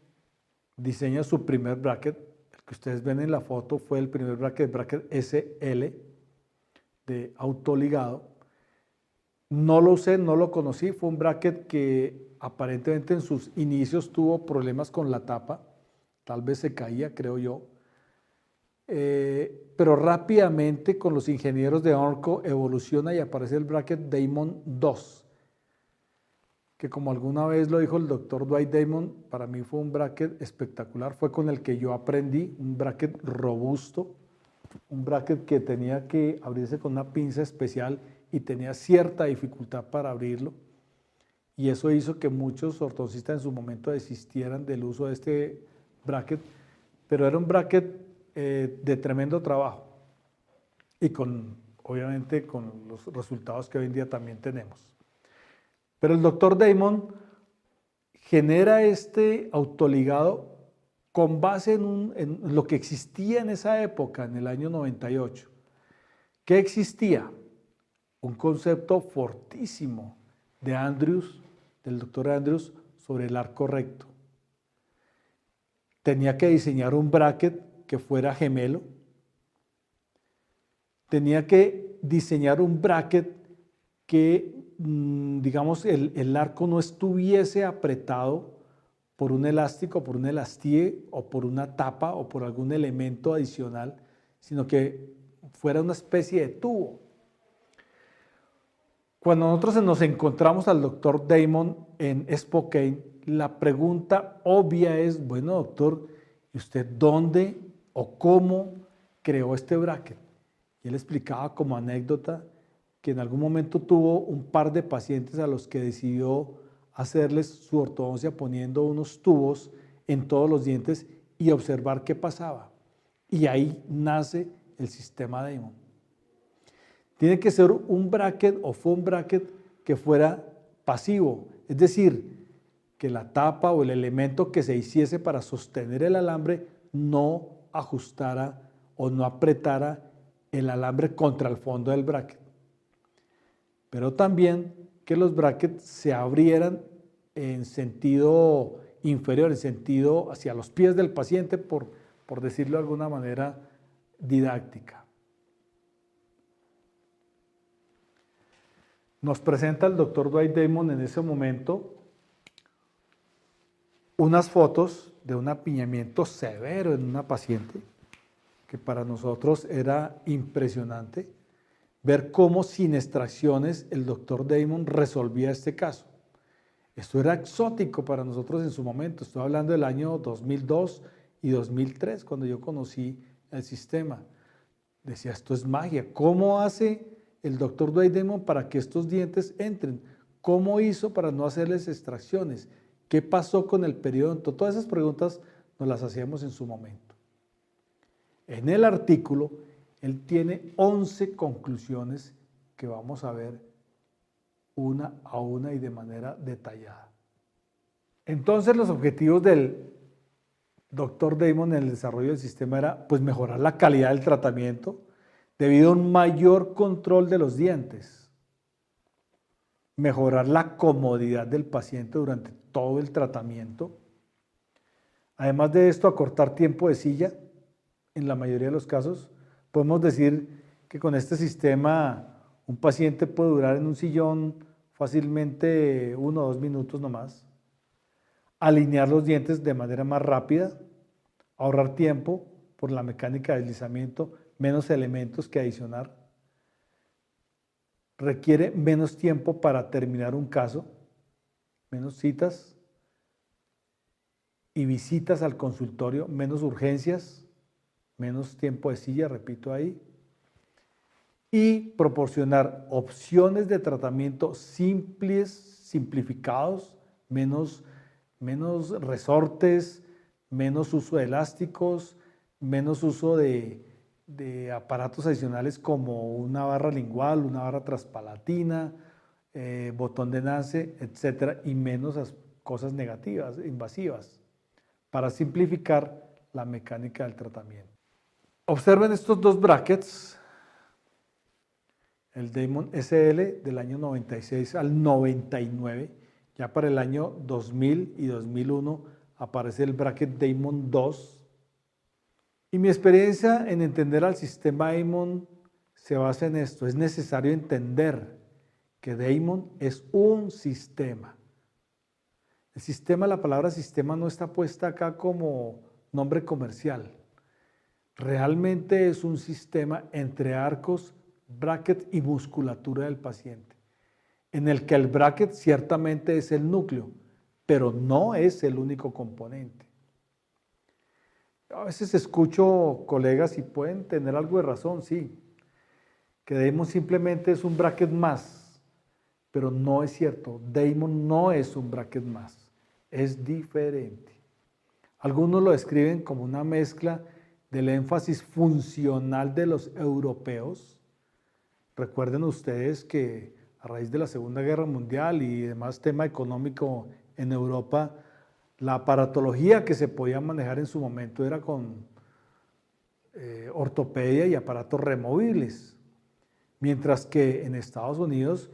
diseña su primer bracket. El que ustedes ven en la foto fue el primer bracket SL de autoligado. No lo usé, no lo conocí. Fue un bracket que aparentemente en sus inicios tuvo problemas con la tapa. Tal vez se caía, creo yo. Pero rápidamente con los ingenieros de Orco evoluciona y aparece el bracket Damon 2. Que como alguna vez lo dijo el doctor Dwight Damon, para mí fue un bracket espectacular, fue con el que yo aprendí, un bracket robusto, un bracket que tenía que abrirse con una pinza especial y tenía cierta dificultad para abrirlo, y eso hizo que muchos ortodoncistas en su momento desistieran del uso de este bracket, pero era un bracket de tremendo trabajo y obviamente con los resultados que hoy en día también tenemos. Pero el doctor Damon genera este autoligado con base en lo que existía en esa época, en el año 98. ¿Qué existía? Un concepto fortísimo de Andrews, del doctor Andrews, sobre el arco recto. Tenía que diseñar un bracket que fuera gemelo. Tenía que diseñar un bracket que digamos, el arco no estuviese apretado por un elástico, por un elastique o por una tapa o por algún elemento adicional, sino que fuera una especie de tubo. Cuando nosotros nos encontramos al doctor Damon en Spokane, la pregunta obvia es, bueno, doctor, ¿y usted dónde o cómo creó este bracket? Y él explicaba como anécdota que en algún momento tuvo un par de pacientes a los que decidió hacerles su ortodoncia poniendo unos tubos en todos los dientes y observar qué pasaba. Y ahí nace el sistema Damon. Tiene que ser un bracket o foam bracket que fuera pasivo, es decir, que la tapa o el elemento que se hiciese para sostener el alambre no ajustara o no apretara el alambre contra el fondo del bracket. Pero también que los brackets se abrieran en sentido inferior, en sentido hacia los pies del paciente, por decirlo de alguna manera didáctica. Nos presenta el doctor Dwight Damon en ese momento unas fotos de un apiñamiento severo en una paciente, que para nosotros era impresionante ver cómo sin extracciones el doctor Damon resolvía este caso. Esto era exótico para nosotros en su momento. Estoy hablando del año 2002 y 2003, cuando yo conocí el sistema. Decía, esto es magia. ¿Cómo hace el doctor Dwight Damon para que estos dientes entren? ¿Cómo hizo para no hacerles extracciones? ¿Qué pasó con el periodonto? Todas esas preguntas nos las hacíamos en su momento. En el artículo, él tiene 11 conclusiones que vamos a ver una a una y de manera detallada. Entonces, los objetivos del doctor Damon en el desarrollo del sistema era pues mejorar la calidad del tratamiento debido a un mayor control de los dientes, mejorar la comodidad del paciente durante todo el tratamiento, además de esto acortar tiempo de silla en la mayoría de los casos. Podemos decir que con este sistema un paciente puede durar en un sillón fácilmente 1 o 2 minutos nomás, alinear los dientes de manera más rápida, ahorrar tiempo por la mecánica de deslizamiento, menos elementos que adicionar, requiere menos tiempo para terminar un caso, menos citas y visitas al consultorio, menos urgencias, menos tiempo de silla, repito ahí, y proporcionar opciones de tratamiento simples, simplificados, menos resortes, menos uso de elásticos, menos uso de aparatos adicionales como una barra lingual, una barra transpalatina, botón de Nance, etcétera, y menos cosas negativas, invasivas, para simplificar la mecánica del tratamiento. Observen estos dos brackets, el Damon SL del año 96 al 99, ya para el año 2000 y 2001 aparece el bracket Damon 2. Y mi experiencia en entender al sistema Damon se basa en esto. Es necesario entender que Damon es un sistema. El sistema, la palabra sistema no está puesta acá como nombre comercial. Realmente es un sistema entre arcos, bracket y musculatura del paciente, en el que el bracket ciertamente es el núcleo, pero no es el único componente. A veces escucho colegas y pueden tener algo de razón, sí, que Damon simplemente es un bracket más, pero no es cierto. Damon no es un bracket más, es diferente. Algunos lo describen como una mezcla del énfasis funcional de los europeos. Recuerden ustedes que a raíz de la Segunda Guerra Mundial y demás tema económico en Europa, la aparatología que se podía manejar en su momento era con ortopedia y aparatos removibles, mientras que en Estados Unidos,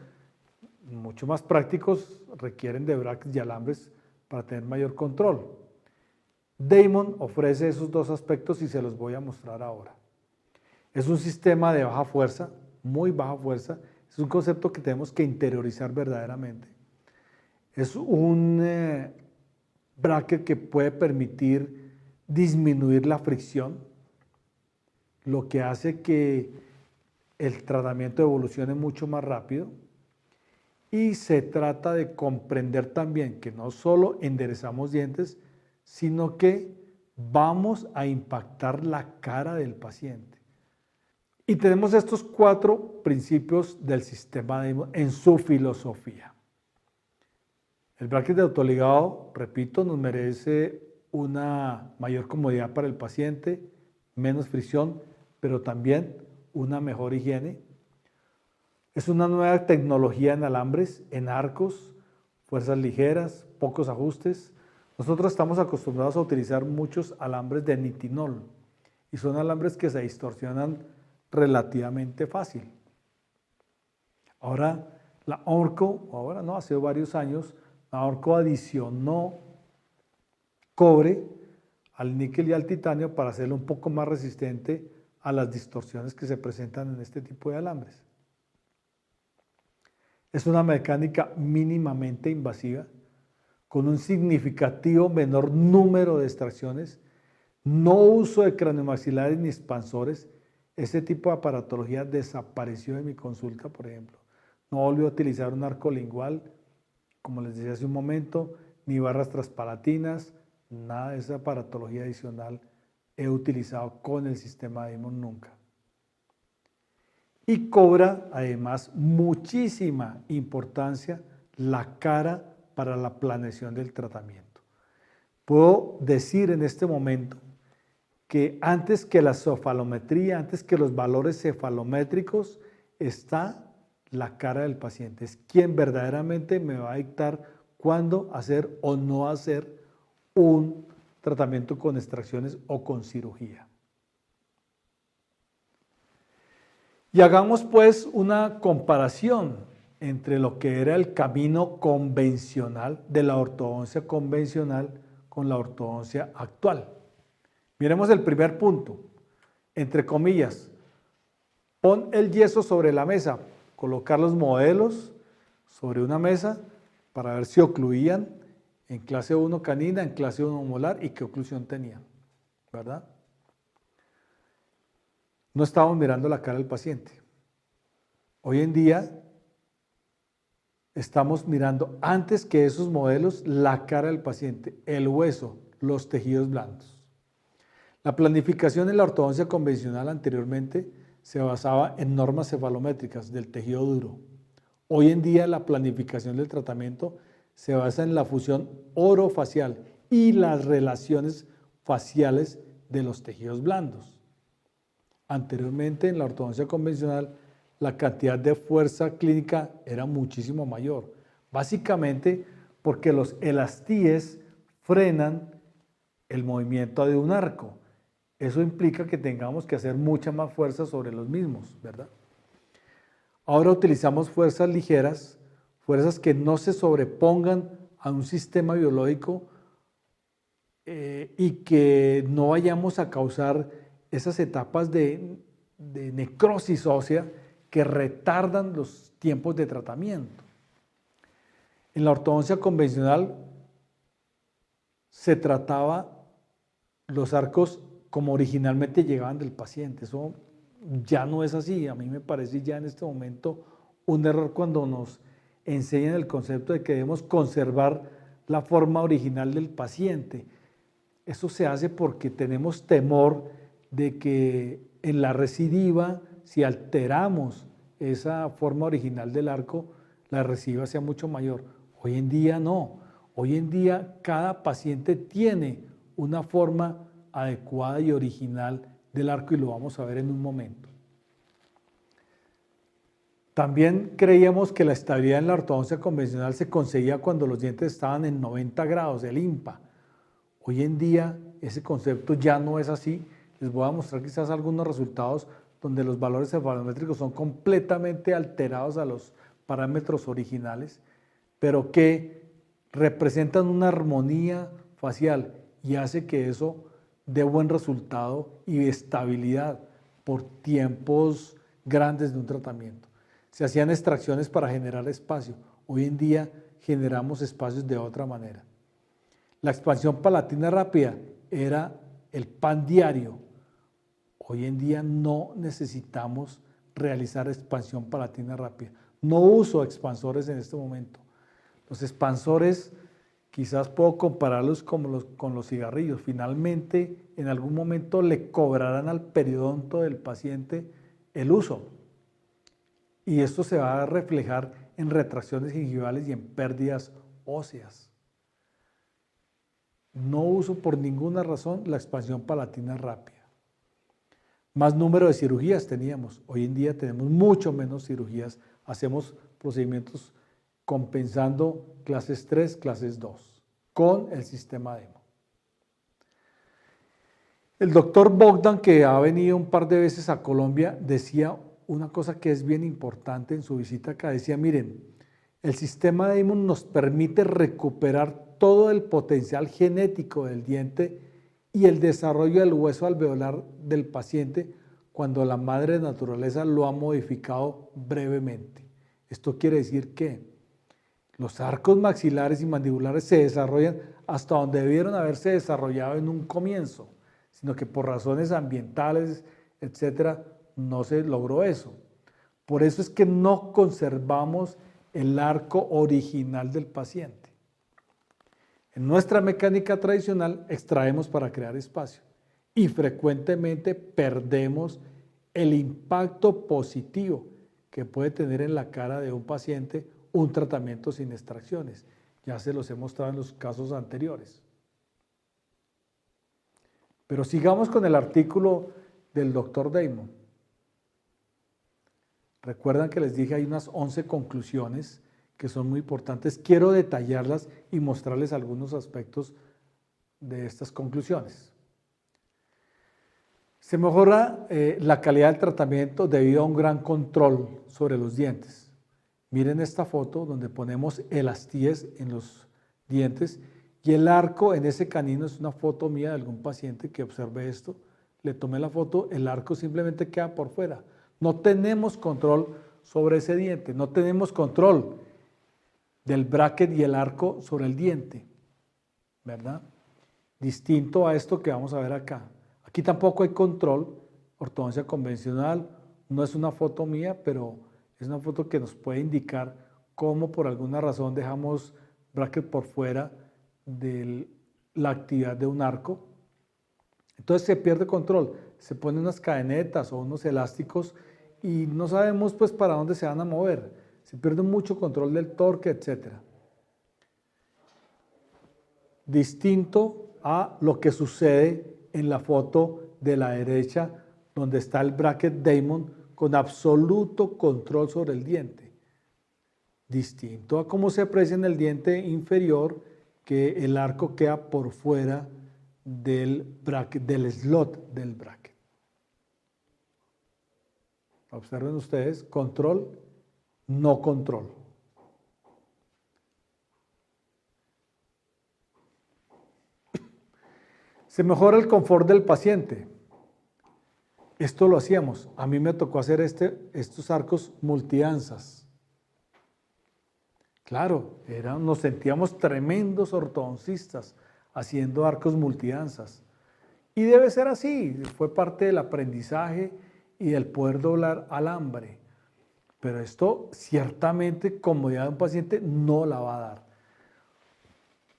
mucho más prácticos, requieren de brackets y alambres para tener mayor control. Damon ofrece esos dos aspectos y se los voy a mostrar ahora. Es un sistema de baja fuerza, muy baja fuerza, es un concepto que tenemos que interiorizar verdaderamente. Es un bracket que puede permitir disminuir la fricción, lo que hace que el tratamiento evolucione mucho más rápido. Y se trata de comprender también que no solo enderezamos dientes, sino que vamos a impactar la cara del paciente. Y tenemos estos 4 principios del sistema Damon en su filosofía. El bracket de autoligado, repito, nos merece una mayor comodidad para el paciente, menos fricción, pero también una mejor higiene. Es una nueva tecnología en alambres, en arcos, fuerzas ligeras, pocos ajustes. Nosotros estamos acostumbrados a utilizar muchos alambres de nitinol y son alambres que se distorsionan relativamente fácil. Ahora la Orco, hace varios años, la Orco adicionó cobre al níquel y al titanio para hacerlo un poco más resistente a las distorsiones que se presentan en este tipo de alambres. Es una mecánica mínimamente invasiva, con un significativo menor número de extracciones, no uso de craniomaxilares ni expansores. Ese tipo de aparatología desapareció de mi consulta, por ejemplo. No volví a utilizar un arco lingual, como les decía hace un momento, ni barras transpalatinas, nada de esa aparatología adicional he utilizado con el sistema Damon nunca. Y cobra además muchísima importancia la cara para la planeación del tratamiento. Puedo decir en este momento que antes que la cefalometría, antes que los valores cefalométricos, está la cara del paciente. Es quien verdaderamente me va a dictar cuándo hacer o no hacer un tratamiento con extracciones o con cirugía. Y hagamos pues una comparación entre lo que era el camino convencional de la ortodoncia convencional con la ortodoncia actual. Miremos el primer punto, entre comillas, pon el yeso sobre la mesa, colocar los modelos sobre una mesa para ver si ocluían en clase 1 canina, en clase 1 molar y qué oclusión tenían, ¿verdad? No estábamos mirando la cara del paciente. Hoy en día estamos mirando antes que esos modelos la cara del paciente, el hueso, los tejidos blandos. La planificación en la ortodoncia convencional anteriormente se basaba en normas cefalométricas del tejido duro. Hoy en día la planificación del tratamiento se basa en la fusión orofacial y las relaciones faciales de los tejidos blandos. Anteriormente, en la ortodoncia convencional, la cantidad de fuerza clínica era muchísimo mayor, básicamente porque los elastíes frenan el movimiento de un arco. Eso implica que tengamos que hacer mucha más fuerza sobre los mismos, ¿verdad? Ahora utilizamos fuerzas ligeras, fuerzas que no se sobrepongan a un sistema biológico y que no vayamos a causar esas etapas de necrosis ósea que retardan los tiempos de tratamiento. En la ortodoncia convencional se trataba los arcos como originalmente llegaban del paciente. Eso ya no es así. A mí me parece ya en este momento un error cuando nos enseñan el concepto de que debemos conservar la forma original del paciente. Eso se hace porque tenemos temor de que en la recidiva, si alteramos esa forma original del arco, la recidiva sea mucho mayor. Hoy en día no. Hoy en día cada paciente tiene una forma adecuada y original del arco y lo vamos a ver en un momento. También creíamos que la estabilidad en la ortodoncia convencional se conseguía cuando los dientes estaban en 90 grados, el IMPA. Hoy en día ese concepto ya no es así. Les voy a mostrar quizás algunos resultados donde los valores cefalométricos son completamente alterados a los parámetros originales, pero que representan una armonía facial y hace que eso dé buen resultado y estabilidad por tiempos grandes de un tratamiento. Se hacían extracciones para generar espacio. Hoy en día generamos espacios de otra manera. La expansión palatina rápida era el pan diario. Hoy en día no necesitamos realizar expansión palatina rápida. No uso expansores en este momento. Los expansores quizás puedo compararlos con los cigarrillos. Finalmente, en algún momento le cobrarán al periodonto del paciente el uso. Y esto se va a reflejar en retracciones gingivales y en pérdidas óseas. No uso por ninguna razón la expansión palatina rápida. Más número de cirugías teníamos. Hoy en día tenemos mucho menos cirugías. Hacemos procedimientos compensando clases 3, clases 2, con el sistema DEMO. El doctor Bogdan, que ha venido un par de veces a Colombia, decía una cosa que es bien importante en su visita acá. Decía, miren, el sistema DEMO nos permite recuperar todo el potencial genético del diente y el desarrollo del hueso alveolar del paciente cuando la madre naturaleza lo ha modificado brevemente. Esto quiere decir que los arcos maxilares y mandibulares se desarrollan hasta donde debieron haberse desarrollado en un comienzo, sino que por razones ambientales, etcétera, no se logró eso. Por eso es que no conservamos el arco original del paciente. En nuestra mecánica tradicional extraemos para crear espacio y frecuentemente perdemos el impacto positivo que puede tener en la cara de un paciente un tratamiento sin extracciones. Ya se los he mostrado en los casos anteriores. Pero sigamos con el artículo del doctor Damon. Recuerdan que les dije hay unas 11 conclusiones que son muy importantes. Quiero detallarlas y mostrarles algunos aspectos de estas conclusiones. Se mejora la calidad del tratamiento debido a un gran control sobre los dientes. Miren esta foto donde ponemos elastíes en los dientes y el arco en ese canino es una foto mía de algún paciente que observe esto. Le tomé la foto, el arco simplemente queda por fuera. No tenemos control sobre ese diente, no tenemos control del bracket y el arco sobre el diente, ¿verdad? Distinto a esto que vamos a ver acá. Aquí tampoco hay control, ortodoncia convencional, no es una foto mía, pero es una foto que nos puede indicar cómo por alguna razón dejamos bracket por fuera de la actividad de un arco. Entonces se pierde control, se ponen unas cadenetas o unos elásticos y no sabemos pues para dónde se van a mover. Se pierde mucho control del torque, etc. Distinto a lo que sucede en la foto de la derecha, donde está el bracket Damon con absoluto control sobre el diente. Distinto a cómo se aprecia en el diente inferior, que el arco queda por fuera del bracket, del slot del bracket. Observen ustedes, control, no control. Se mejora el confort del paciente. Esto lo hacíamos. A mí me tocó hacer estos arcos multianzas. Claro, nos sentíamos tremendos ortodoncistas haciendo arcos multianzas. Y debe ser así, fue parte del aprendizaje y del poder doblar alambre. Pero esto ciertamente, comodidad de un paciente, no la va a dar.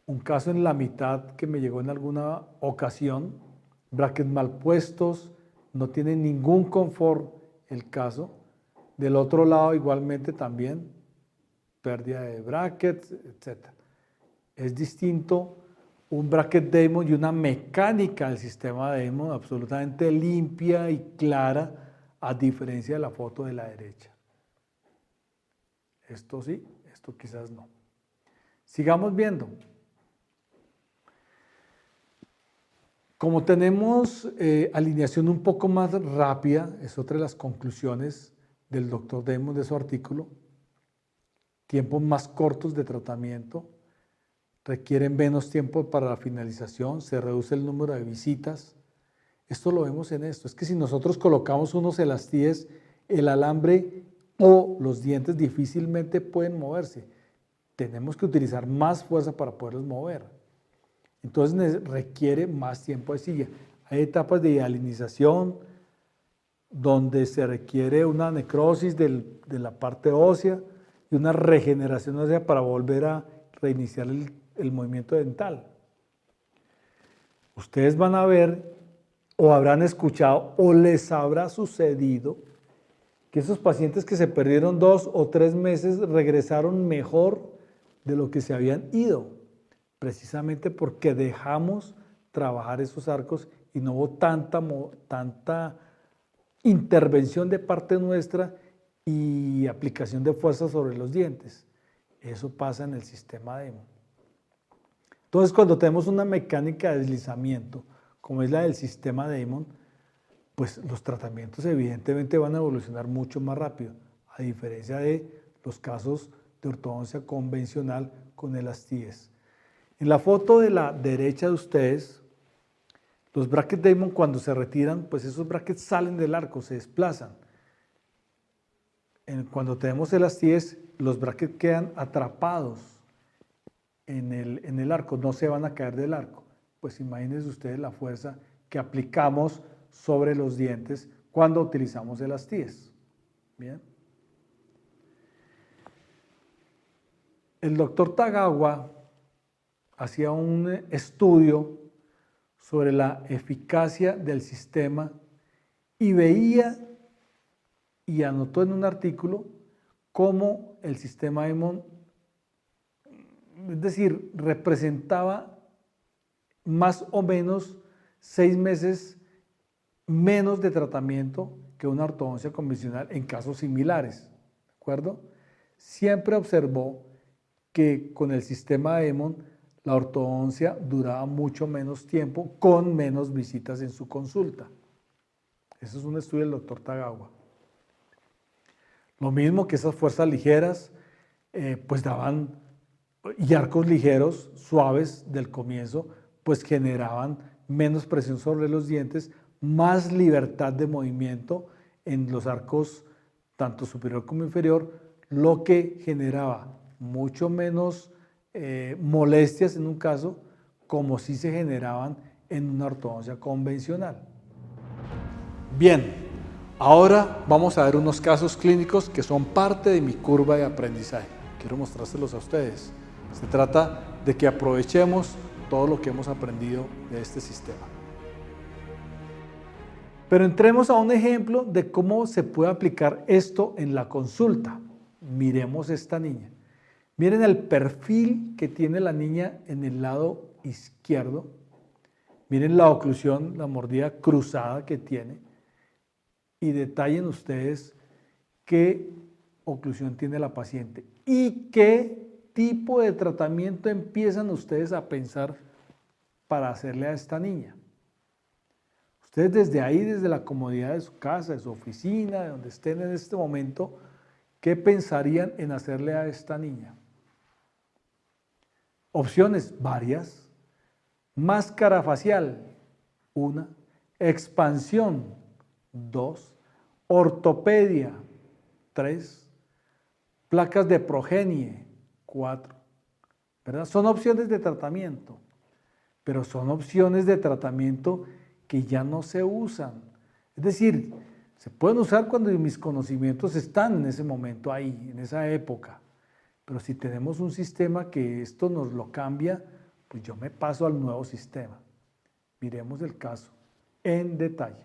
Un caso en la mitad que me llegó en alguna ocasión, brackets mal puestos, no tiene ningún confort el caso. Del otro lado igualmente también, pérdida de brackets, etc. Es distinto un bracket Damon y una mecánica del sistema Damon absolutamente limpia y clara, a diferencia de la foto de la derecha. Esto sí, esto quizás no. Sigamos viendo. Como tenemos alineación un poco más rápida, es otra de las conclusiones del doctor Damon de su artículo, tiempos más cortos de tratamiento, requieren menos tiempo para la finalización, se reduce el número de visitas. Esto lo vemos en esto, es que si nosotros colocamos unos elastíes, el alambre o los dientes difícilmente pueden moverse. Tenemos que utilizar más fuerza para poderlos mover. Entonces requiere más tiempo de silla. Hay etapas de hialinización donde se requiere una necrosis de la parte ósea y una regeneración ósea para volver a reiniciar el movimiento dental. Ustedes van a ver o habrán escuchado o les habrá sucedido que esos pacientes que se perdieron 2 o 3 meses regresaron mejor de lo que se habían ido, precisamente porque dejamos trabajar esos arcos y no hubo tanta intervención de parte nuestra y aplicación de fuerza sobre los dientes. Eso pasa en el sistema Damon. Entonces, cuando tenemos una mecánica de deslizamiento, como es la del sistema Damon, pues los tratamientos evidentemente van a evolucionar mucho más rápido, a diferencia de los casos de ortodoncia convencional con elastíes. En la foto de la derecha de ustedes, los brackets Damon cuando se retiran, pues esos brackets salen del arco, se desplazan. Cuando tenemos elastíes, los brackets quedan atrapados en el arco, no se van a caer del arco. Pues imagínense ustedes la fuerza que aplicamos sobre los dientes cuando utilizamos elastíes. Bien. El doctor Tagawa hacía un estudio sobre la eficacia del sistema y veía y anotó en un artículo cómo el sistema Damon, es decir, representaba más o menos 6 meses menos de tratamiento que una ortodoncia convencional en casos similares, ¿de acuerdo? Siempre observó que con el sistema Damon la ortodoncia duraba mucho menos tiempo con menos visitas en su consulta. Eso es un estudio del doctor Tagawa. Lo mismo que esas fuerzas ligeras, pues daban, y arcos ligeros, suaves del comienzo, pues generaban menos presión sobre los dientes, más libertad de movimiento en los arcos tanto superior como inferior, lo que generaba mucho menos molestias en un caso, como si se generaban en una ortodoncia convencional. Bien, ahora vamos a ver unos casos clínicos que son parte de mi curva de aprendizaje. Quiero mostrárselos a ustedes. Se trata de que aprovechemos todo lo que hemos aprendido de este sistema. Pero entremos a un ejemplo de cómo se puede aplicar esto en la consulta. Miremos esta niña. Miren el perfil que tiene la niña en el lado izquierdo. Miren la oclusión, la mordida cruzada que tiene y detallen ustedes qué oclusión tiene la paciente y qué tipo de tratamiento empiezan ustedes a pensar para hacerle a esta niña. Ustedes desde ahí, desde la comodidad de su casa, de su oficina, de donde estén en este momento, ¿qué pensarían en hacerle a esta niña? Opciones varias. Máscara facial, 1. Expansión, 2. Ortopedia, 3. Placas de progenie, 4. ¿Verdad? Son opciones de tratamiento, pero son opciones de tratamiento que ya no se usan. Es decir, se pueden usar cuando mis conocimientos están en ese momento ahí, en esa época. Pero si tenemos un sistema que esto nos lo cambia, pues yo me paso al nuevo sistema. Miremos el caso en detalle.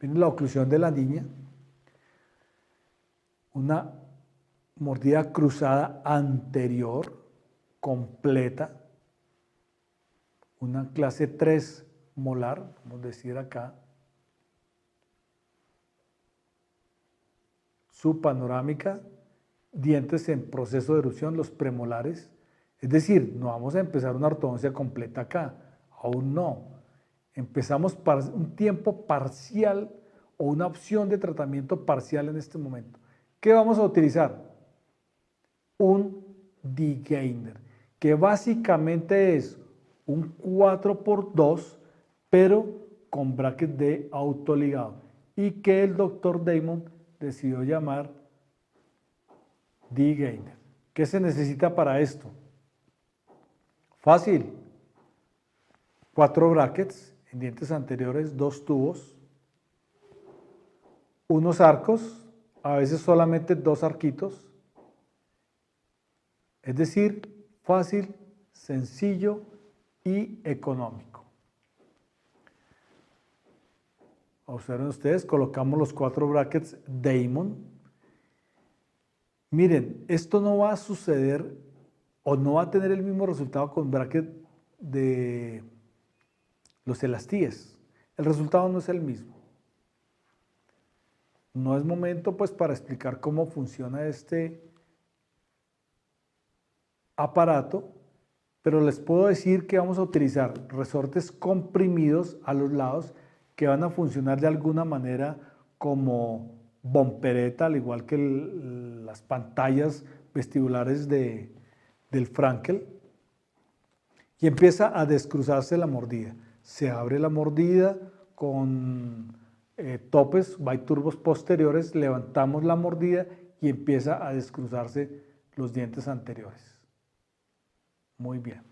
Miren la oclusión de la niña. Una mordida cruzada anterior, completa. Una clase 3 molar, vamos a decir acá. Su panorámica, dientes en proceso de erupción, los premolares. Es decir, no vamos a empezar una ortodoncia completa acá, aún no. Empezamos un tiempo parcial o una opción de tratamiento parcial en este momento. ¿Qué vamos a utilizar? Un degainer, que básicamente es un 4x2, pero con bracket de autoligado, y que el doctor Damon decidió llamar degainer. ¿Qué se necesita para esto? Fácil. 4 brackets en dientes anteriores, 2 tubos, unos arcos, a veces solamente 2 arquitos. Es decir, fácil, sencillo y económico. Observen ustedes, colocamos los 4 brackets Damon. Miren, esto no va a suceder o no va a tener el mismo resultado con bracket de los elastíes. El resultado no es el mismo. No es momento pues para explicar cómo funciona este aparato, pero les puedo decir que vamos a utilizar resortes comprimidos a los lados que van a funcionar de alguna manera como bompereta, al igual que las pantallas vestibulares del Frankel, y empieza a descruzarse la mordida. Se abre la mordida con topes, biturbos posteriores, levantamos la mordida y empieza a descruzarse los dientes anteriores. Muy bien.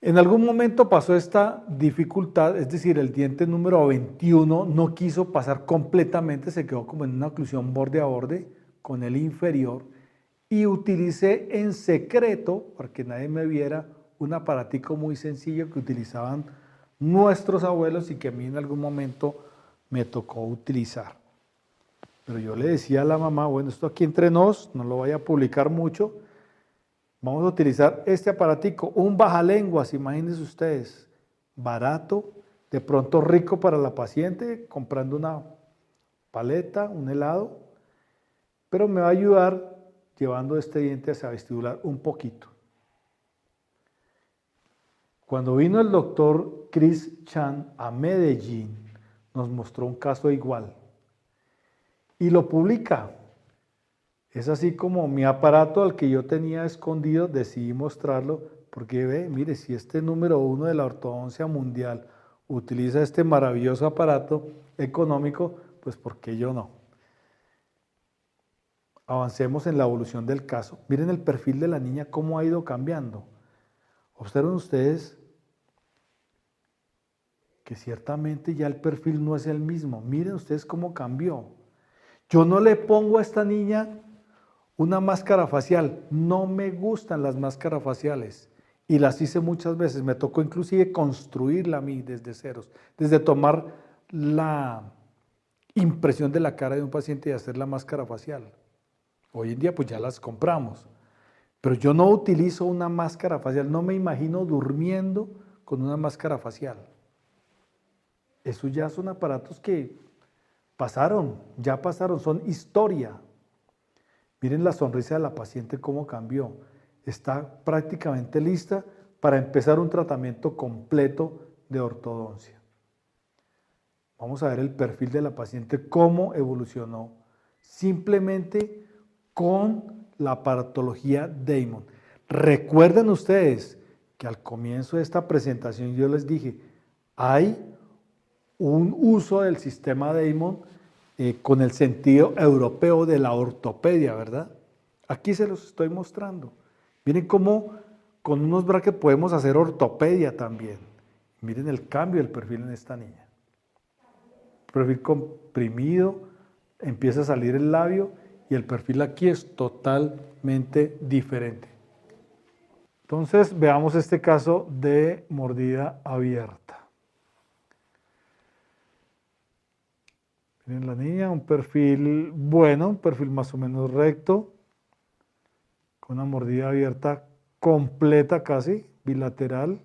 En algún momento pasó esta dificultad, es decir, el diente número 21 no quiso pasar completamente, se quedó como en una oclusión borde a borde con el inferior, y utilicé en secreto, para que nadie me viera, un aparatico muy sencillo que utilizaban nuestros abuelos y que a mí en algún momento me tocó utilizar. Pero yo le decía a la mamá, bueno, esto aquí entre nos, no lo vaya a publicar mucho, vamos a utilizar este aparatico, un bajalenguas, imagínense ustedes, barato, de pronto rico para la paciente, comprando una paleta, un helado, pero me va a ayudar llevando este diente hacia vestibular un poquito. Cuando vino el doctor Chris Chan a Medellín, nos mostró un caso igual y lo publica. Es así como mi aparato al que yo tenía escondido, decidí mostrarlo porque ve, mire, si este número 1 de la ortodoncia mundial utiliza este maravilloso aparato económico, pues ¿por qué yo no? Avancemos en la evolución del caso. Miren el perfil de la niña, cómo ha ido cambiando. Observen ustedes que ciertamente ya el perfil no es el mismo. Miren ustedes cómo cambió. Yo no le pongo a esta niña una máscara facial. No me gustan las máscaras faciales. Y las hice muchas veces. Me tocó inclusive construirla a mí desde ceros. Desde tomar la impresión de la cara de un paciente y hacer la máscara facial. Hoy en día pues ya las compramos. Pero yo no utilizo una máscara facial. No me imagino durmiendo con una máscara facial. Eso ya son aparatos que pasaron, ya pasaron, son historia. Miren la sonrisa de la paciente cómo cambió. Está prácticamente lista para empezar un tratamiento completo de ortodoncia. Vamos a ver el perfil de la paciente, cómo evolucionó simplemente con la aparatología Damon. Recuerden ustedes que al comienzo de esta presentación yo les dije, hay un uso del sistema Damon con el sentido europeo de la ortopedia, ¿verdad? Aquí se los estoy mostrando. Miren cómo con unos brackets podemos hacer ortopedia también. Miren el cambio del perfil en esta niña. Perfil comprimido, empieza a salir el labio y el perfil aquí es totalmente diferente. Entonces veamos este caso de mordida abierta. Miren la niña, un perfil bueno, un perfil más o menos recto, con una mordida abierta completa casi, bilateral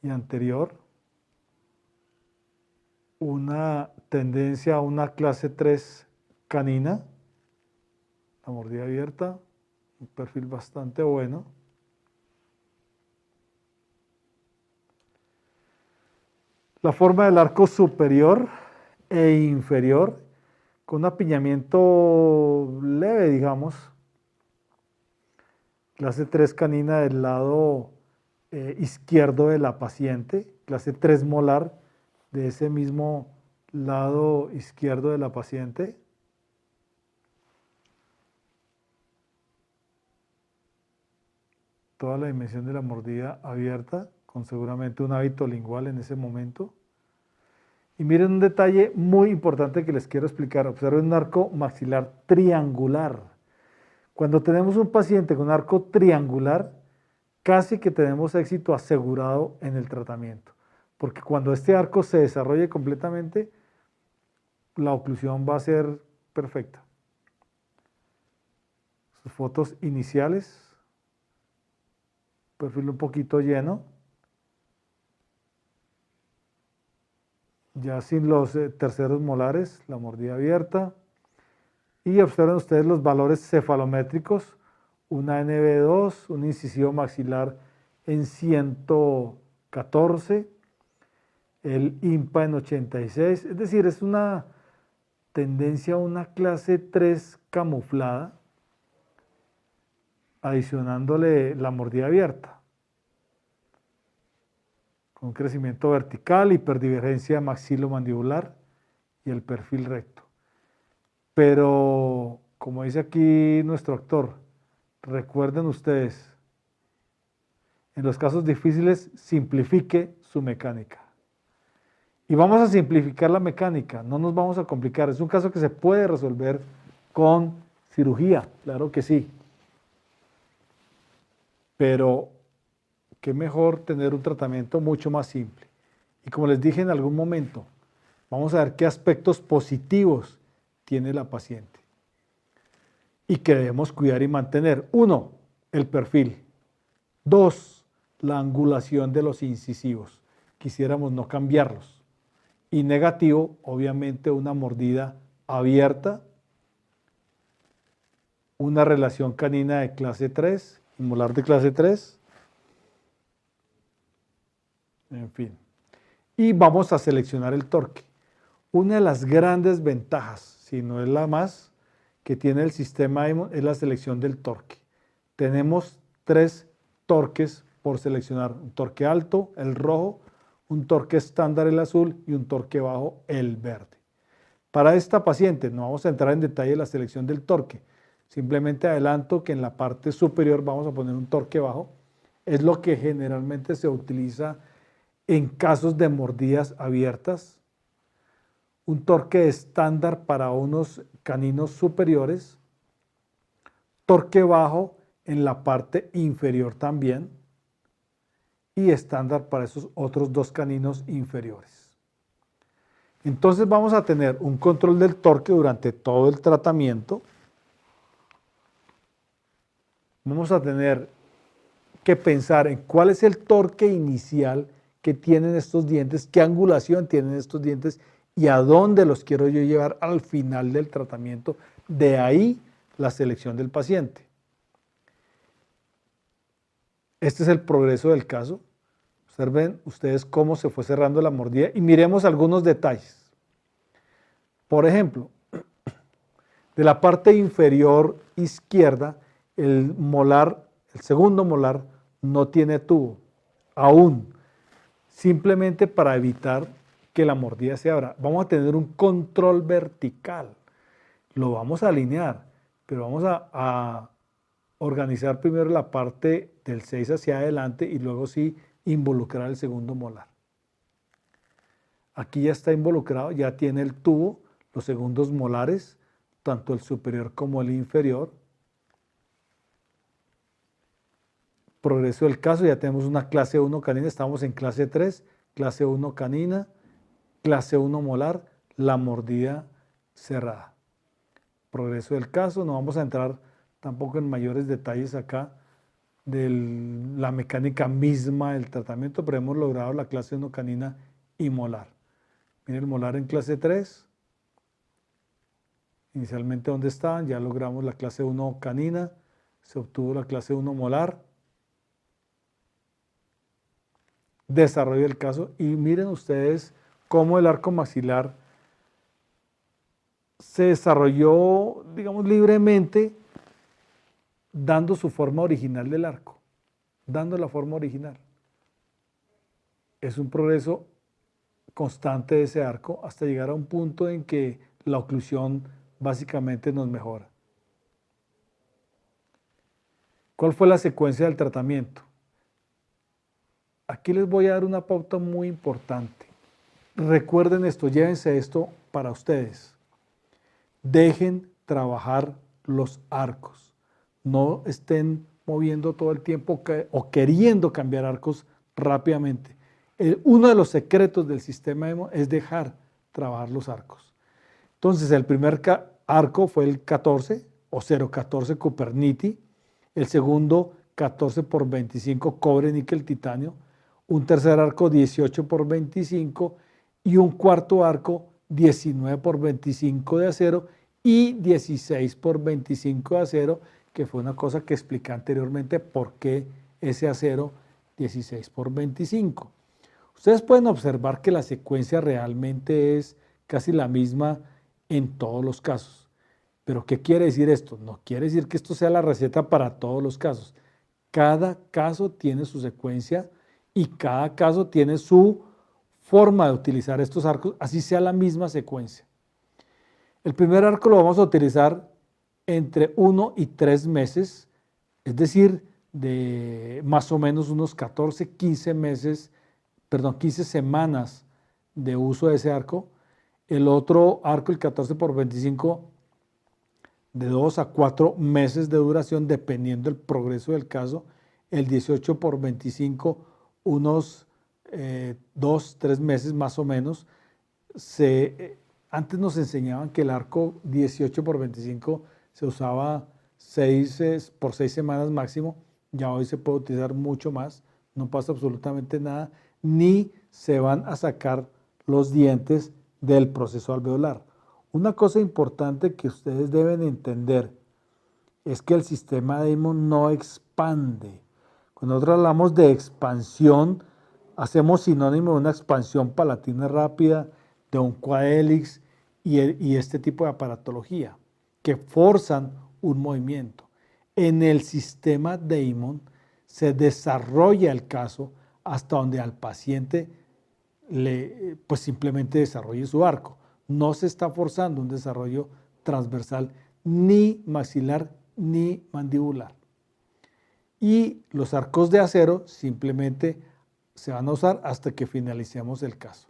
y anterior. Una tendencia a una clase 3 canina, la mordida abierta, un perfil bastante bueno. La forma del arco superior e inferior, con un apiñamiento leve, digamos. Clase 3 canina del lado izquierdo de la paciente, clase 3 molar de ese mismo lado izquierdo de la paciente. Toda la dimensión de la mordida abierta, con seguramente un hábito lingual en ese momento. Y miren un detalle muy importante que les quiero explicar. Observen un arco maxilar triangular. Cuando tenemos un paciente con arco triangular, casi que tenemos éxito asegurado en el tratamiento. Porque cuando este arco se desarrolle completamente, la oclusión va a ser perfecta. Sus fotos iniciales. Perfil un poquito lleno. Ya sin los terceros molares, la mordida abierta. Y observen ustedes los valores cefalométricos, una NB2, un incisivo maxilar en 114, el IMPA en 86, es decir, es una tendencia a una clase 3 camuflada, adicionándole la mordida abierta, con crecimiento vertical, hiperdivergencia maxilomandibular y el perfil recto. Pero, como dice aquí nuestro actor, recuerden ustedes, en los casos difíciles, simplifique su mecánica. Y vamos a simplificar la mecánica, no nos vamos a complicar. Es un caso que se puede resolver con cirugía, claro que sí. Pero, qué mejor tener un tratamiento mucho más simple. Y como les dije en algún momento, vamos a ver qué aspectos positivos tiene la paciente y que debemos cuidar y mantener. 1, el perfil. 2, la angulación de los incisivos. Quisiéramos no cambiarlos. Y negativo, obviamente, una mordida abierta, una relación canina de clase 3, molar de clase 3, en fin. Y vamos a seleccionar el torque. Una de las grandes ventajas, si no es la más, que tiene el sistema Damon es la selección del torque. Tenemos 3 torques por seleccionar, un torque alto, el rojo, un torque estándar, el azul, y un torque bajo, el verde. Para esta paciente, no vamos a entrar en detalle en la selección del torque, simplemente adelanto que en la parte superior vamos a poner un torque bajo, es lo que generalmente se utiliza en casos de mordidas abiertas, un torque estándar para unos caninos superiores, torque bajo en la parte inferior también y estándar para esos otros 2 caninos inferiores. Entonces vamos a tener un control del torque durante todo el tratamiento. Vamos a tener que pensar en cuál es el torque inicial qué tienen estos dientes, qué angulación tienen estos dientes y a dónde los quiero yo llevar al final del tratamiento. De ahí la selección del paciente. Este es el progreso del caso. Observen ustedes cómo se fue cerrando la mordida y miremos algunos detalles. Por ejemplo, de la parte inferior izquierda, el segundo molar no tiene tubo, aún, simplemente para evitar que la mordida se abra. Vamos a tener un control vertical, lo vamos a alinear, pero vamos a organizar primero la parte del 6 hacia adelante y luego sí involucrar el segundo molar. Aquí ya está involucrado, ya tiene el tubo, los segundos molares, tanto el superior como el inferior. Progreso del caso, ya tenemos una clase 1 canina, estamos en clase 3, clase 1 canina, clase 1 molar, la mordida cerrada. Progreso del caso, no vamos a entrar tampoco en mayores detalles acá de la mecánica misma del tratamiento, pero hemos logrado la clase 1 canina y molar. Miren el molar en clase 3. Inicialmente, ¿dónde estaban? Ya logramos la clase 1 canina, se obtuvo la clase 1 molar. Desarrollo del caso y miren ustedes cómo el arco maxilar se desarrolló, digamos, libremente, dando su forma original del arco, dando la forma original. Es un progreso constante de ese arco hasta llegar a un punto en que la oclusión básicamente nos mejora. ¿Cuál fue la secuencia del tratamiento? Aquí les voy a dar una pauta muy importante. Recuerden esto, llévense esto para ustedes. Dejen trabajar los arcos. No estén moviendo todo el tiempo o queriendo cambiar arcos rápidamente. Uno de los secretos del sistema EMO es dejar trabajar los arcos. Entonces, el primer arco fue el 14 o 014 Cuperniti, el segundo 14 por 25 cobre, níquel, titanio, un tercer arco 18 por 25 y un cuarto arco 19 por 25 de acero y 16 por 25 de acero, que fue una cosa que expliqué anteriormente, por qué ese acero 16 por 25. Ustedes pueden observar que la secuencia realmente es casi la misma en todos los casos. ¿Pero qué quiere decir esto? No quiere decir que esto sea la receta para todos los casos. Cada caso tiene su secuencia y cada caso tiene su forma de utilizar estos arcos, así sea la misma secuencia. El primer arco lo vamos a utilizar entre 1 y 3 meses, es decir, de más o menos unos 14, 15 semanas de uso de ese arco. El otro arco, el 14 por 25, de 2 a 4 meses de duración, dependiendo del progreso del caso. El 18 por 25, unos 2, 3 meses más o menos. Antes nos enseñaban que el arco 18 por 25 se usaba por 6 semanas máximo. Ya hoy se puede utilizar mucho más, no pasa absolutamente nada, ni se van a sacar los dientes del proceso alveolar. Una cosa importante que ustedes deben entender es que el sistema de Damon no expande. Cuando nosotros hablamos de expansión, hacemos sinónimo de una expansión palatina rápida, de un quadhélix y este tipo de aparatología que forzan un movimiento. En el sistema Damon se desarrolla el caso hasta donde al paciente pues simplemente desarrolle su arco. No se está forzando un desarrollo transversal ni maxilar ni mandibular. Y los arcos de acero simplemente se van a usar hasta que finalicemos el caso.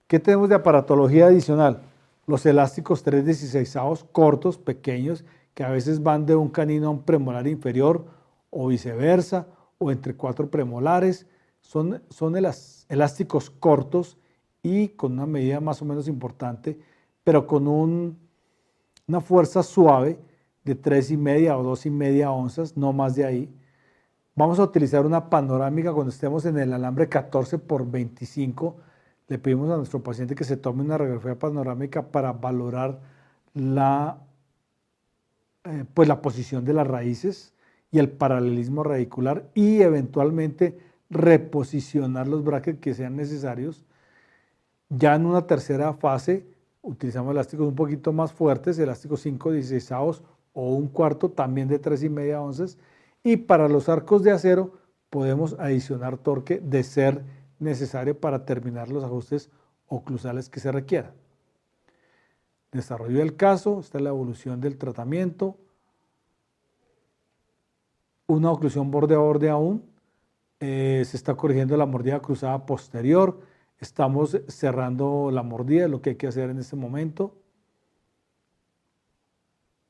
¿Qué tenemos de aparatología adicional? Los elásticos 3/16 cortos, pequeños, que a veces van de un canino a un premolar inferior o viceversa, o entre 4 premolares. Son elásticos cortos y con una medida más o menos importante, pero con una fuerza suave de 3,5 o 2,5 onzas, no más de ahí. Vamos a utilizar una panorámica cuando estemos en el alambre 14 por 25. Le pedimos a nuestro paciente que se tome una radiografía panorámica para valorar pues la posición de las raíces y el paralelismo radicular y eventualmente reposicionar los brackets que sean necesarios. Ya en una tercera fase utilizamos elásticos un poquito más fuertes, elásticos 5/16 o un cuarto también de 3,5 onzas, y para los arcos de acero podemos adicionar torque de ser necesario para terminar los ajustes oclusales que se requieran. Desarrollo del caso, esta es la evolución del tratamiento. Una oclusión borde a borde aún, se está corrigiendo la mordida cruzada posterior, estamos cerrando la mordida, lo que hay que hacer en este momento.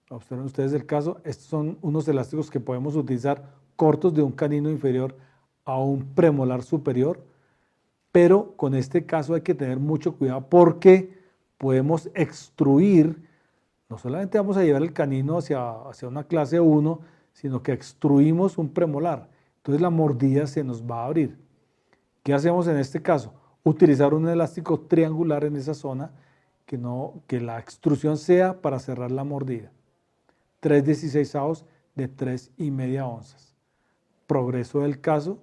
Observen ustedes el caso, estos son unos elásticos que podemos utilizar cortos de un canino inferior a un premolar superior, pero con este caso hay que tener mucho cuidado porque podemos extruir, no solamente vamos a llevar el canino hacia una clase 1, sino que extruimos un premolar. Entonces la mordida se nos va a abrir. ¿Qué hacemos en este caso? Utilizar un elástico triangular en esa zona, que la extrusión sea para cerrar la mordida. 3/16 de 3,5 onzas. Progreso del caso.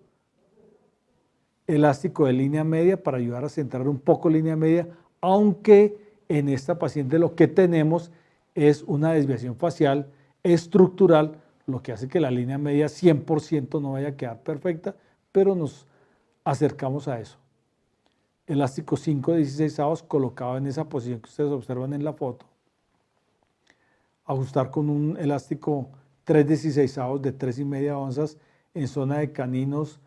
Elástico de línea media para ayudar a centrar un poco línea media, aunque en esta paciente lo que tenemos es una desviación facial estructural, lo que hace que la línea media 100% no vaya a quedar perfecta, pero nos acercamos a eso. Elástico 5/16 colocado en esa posición que ustedes observan en la foto. Ajustar con un elástico 3/16 de 3,5 onzas en zona de caninos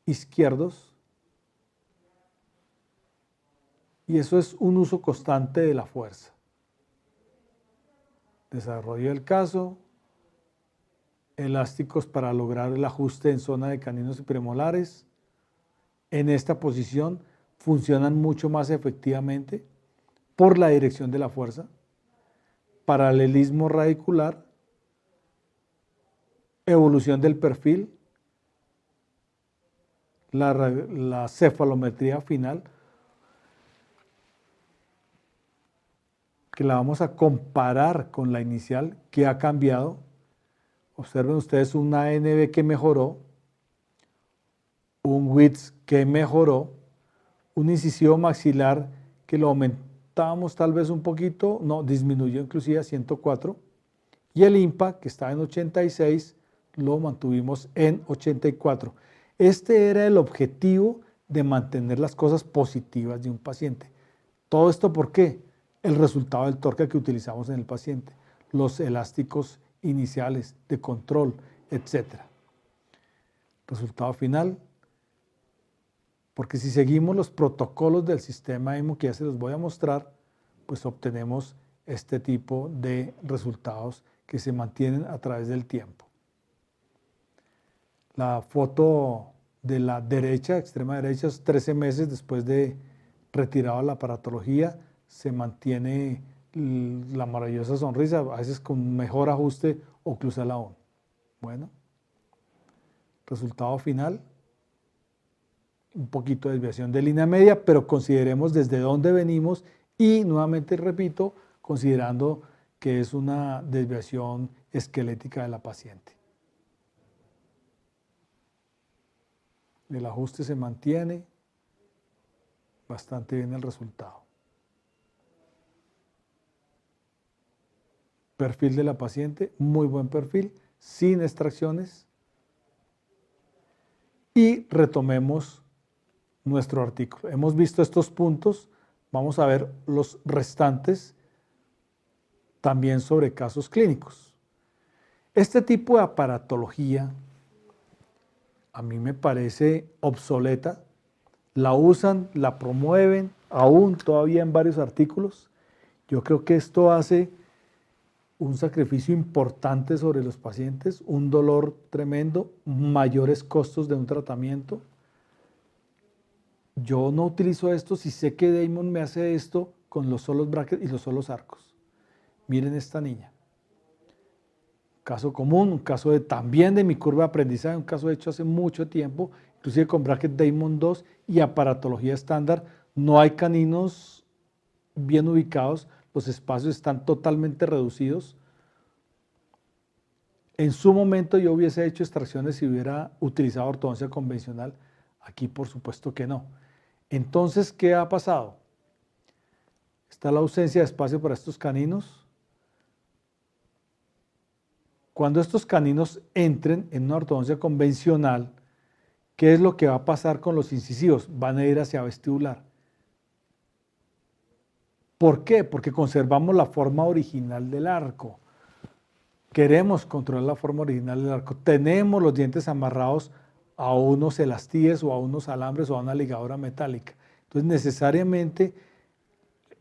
izquierdos. Y eso es un uso constante de la fuerza. Desarrollo del caso. Elásticos para lograr el ajuste en zona de caninos y premolares. En esta posición funcionan mucho más efectivamente por la dirección de la fuerza. Paralelismo radicular. Evolución del perfil. La cefalometría final, que la vamos a comparar con la inicial, que ha cambiado. Observen ustedes una ANB que mejoró, un width que mejoró, un incisivo maxilar que lo aumentábamos tal vez un poquito, no, disminuyó inclusive a 104, y el IMPA, que estaba en 86, lo mantuvimos en 84. Este era el objetivo de mantener las cosas positivas de un paciente. ¿Todo esto por qué? El resultado del torque que utilizamos en el paciente, los elásticos iniciales de control, etc. Resultado final, porque si seguimos los protocolos del sistema EMO que ya se los voy a mostrar, pues obtenemos este tipo de resultados que se mantienen a través del tiempo. La foto de la derecha, extrema derecha, es 13 meses después de retirado la aparatología, se mantiene la maravillosa sonrisa, a veces con mejor ajuste oclusal aún. Bueno, resultado final, un poquito de desviación de línea media, pero consideremos desde dónde venimos y nuevamente repito, considerando que es una desviación esquelética de la paciente. El ajuste se mantiene, bastante bien el resultado. Perfil de la paciente, muy buen perfil, sin extracciones. Y retomemos nuestro artículo. Hemos visto estos puntos, vamos a ver los restantes también sobre casos clínicos. Este tipo de aparatología a mí me parece obsoleta, la usan, la promueven aún todavía en varios artículos. Yo creo que esto hace un sacrificio importante sobre los pacientes, un dolor tremendo, mayores costos de un tratamiento. Yo no utilizo esto si sé que Damon me hace esto con los solos brackets y los solos arcos. Miren esta niña. caso común, un caso también de mi curva de aprendizaje, un caso hecho hace mucho tiempo, inclusive con bracket Damon 2 y aparatología estándar. No hay caninos bien ubicados, los espacios están totalmente reducidos. En su momento yo hubiese hecho extracciones si hubiera utilizado ortodoncia convencional. Aquí por supuesto que no. Entonces, ¿qué ha pasado? Está la ausencia de espacio para estos caninos. Cuando estos caninos entren en una ortodoncia convencional, ¿qué es lo que va a pasar con los incisivos? Van a ir hacia vestibular. ¿Por qué? Porque conservamos la forma original del arco. Queremos controlar la forma original del arco. Tenemos los dientes amarrados a unos elastíes o a unos alambres o a una ligadura metálica. Entonces, necesariamente,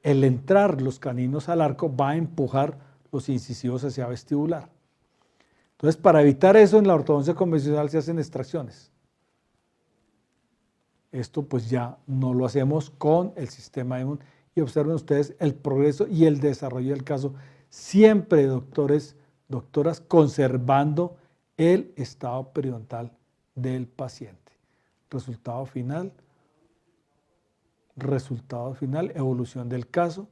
el entrar los caninos al arco va a empujar los incisivos hacia vestibular. Entonces, para evitar eso, en la ortodoncia convencional se hacen extracciones. Esto pues ya no lo hacemos con el sistema Damon. Y observen ustedes el progreso y el desarrollo del caso. Siempre, doctores, doctoras, conservando el estado periodontal del paciente. Resultado final, evolución del caso.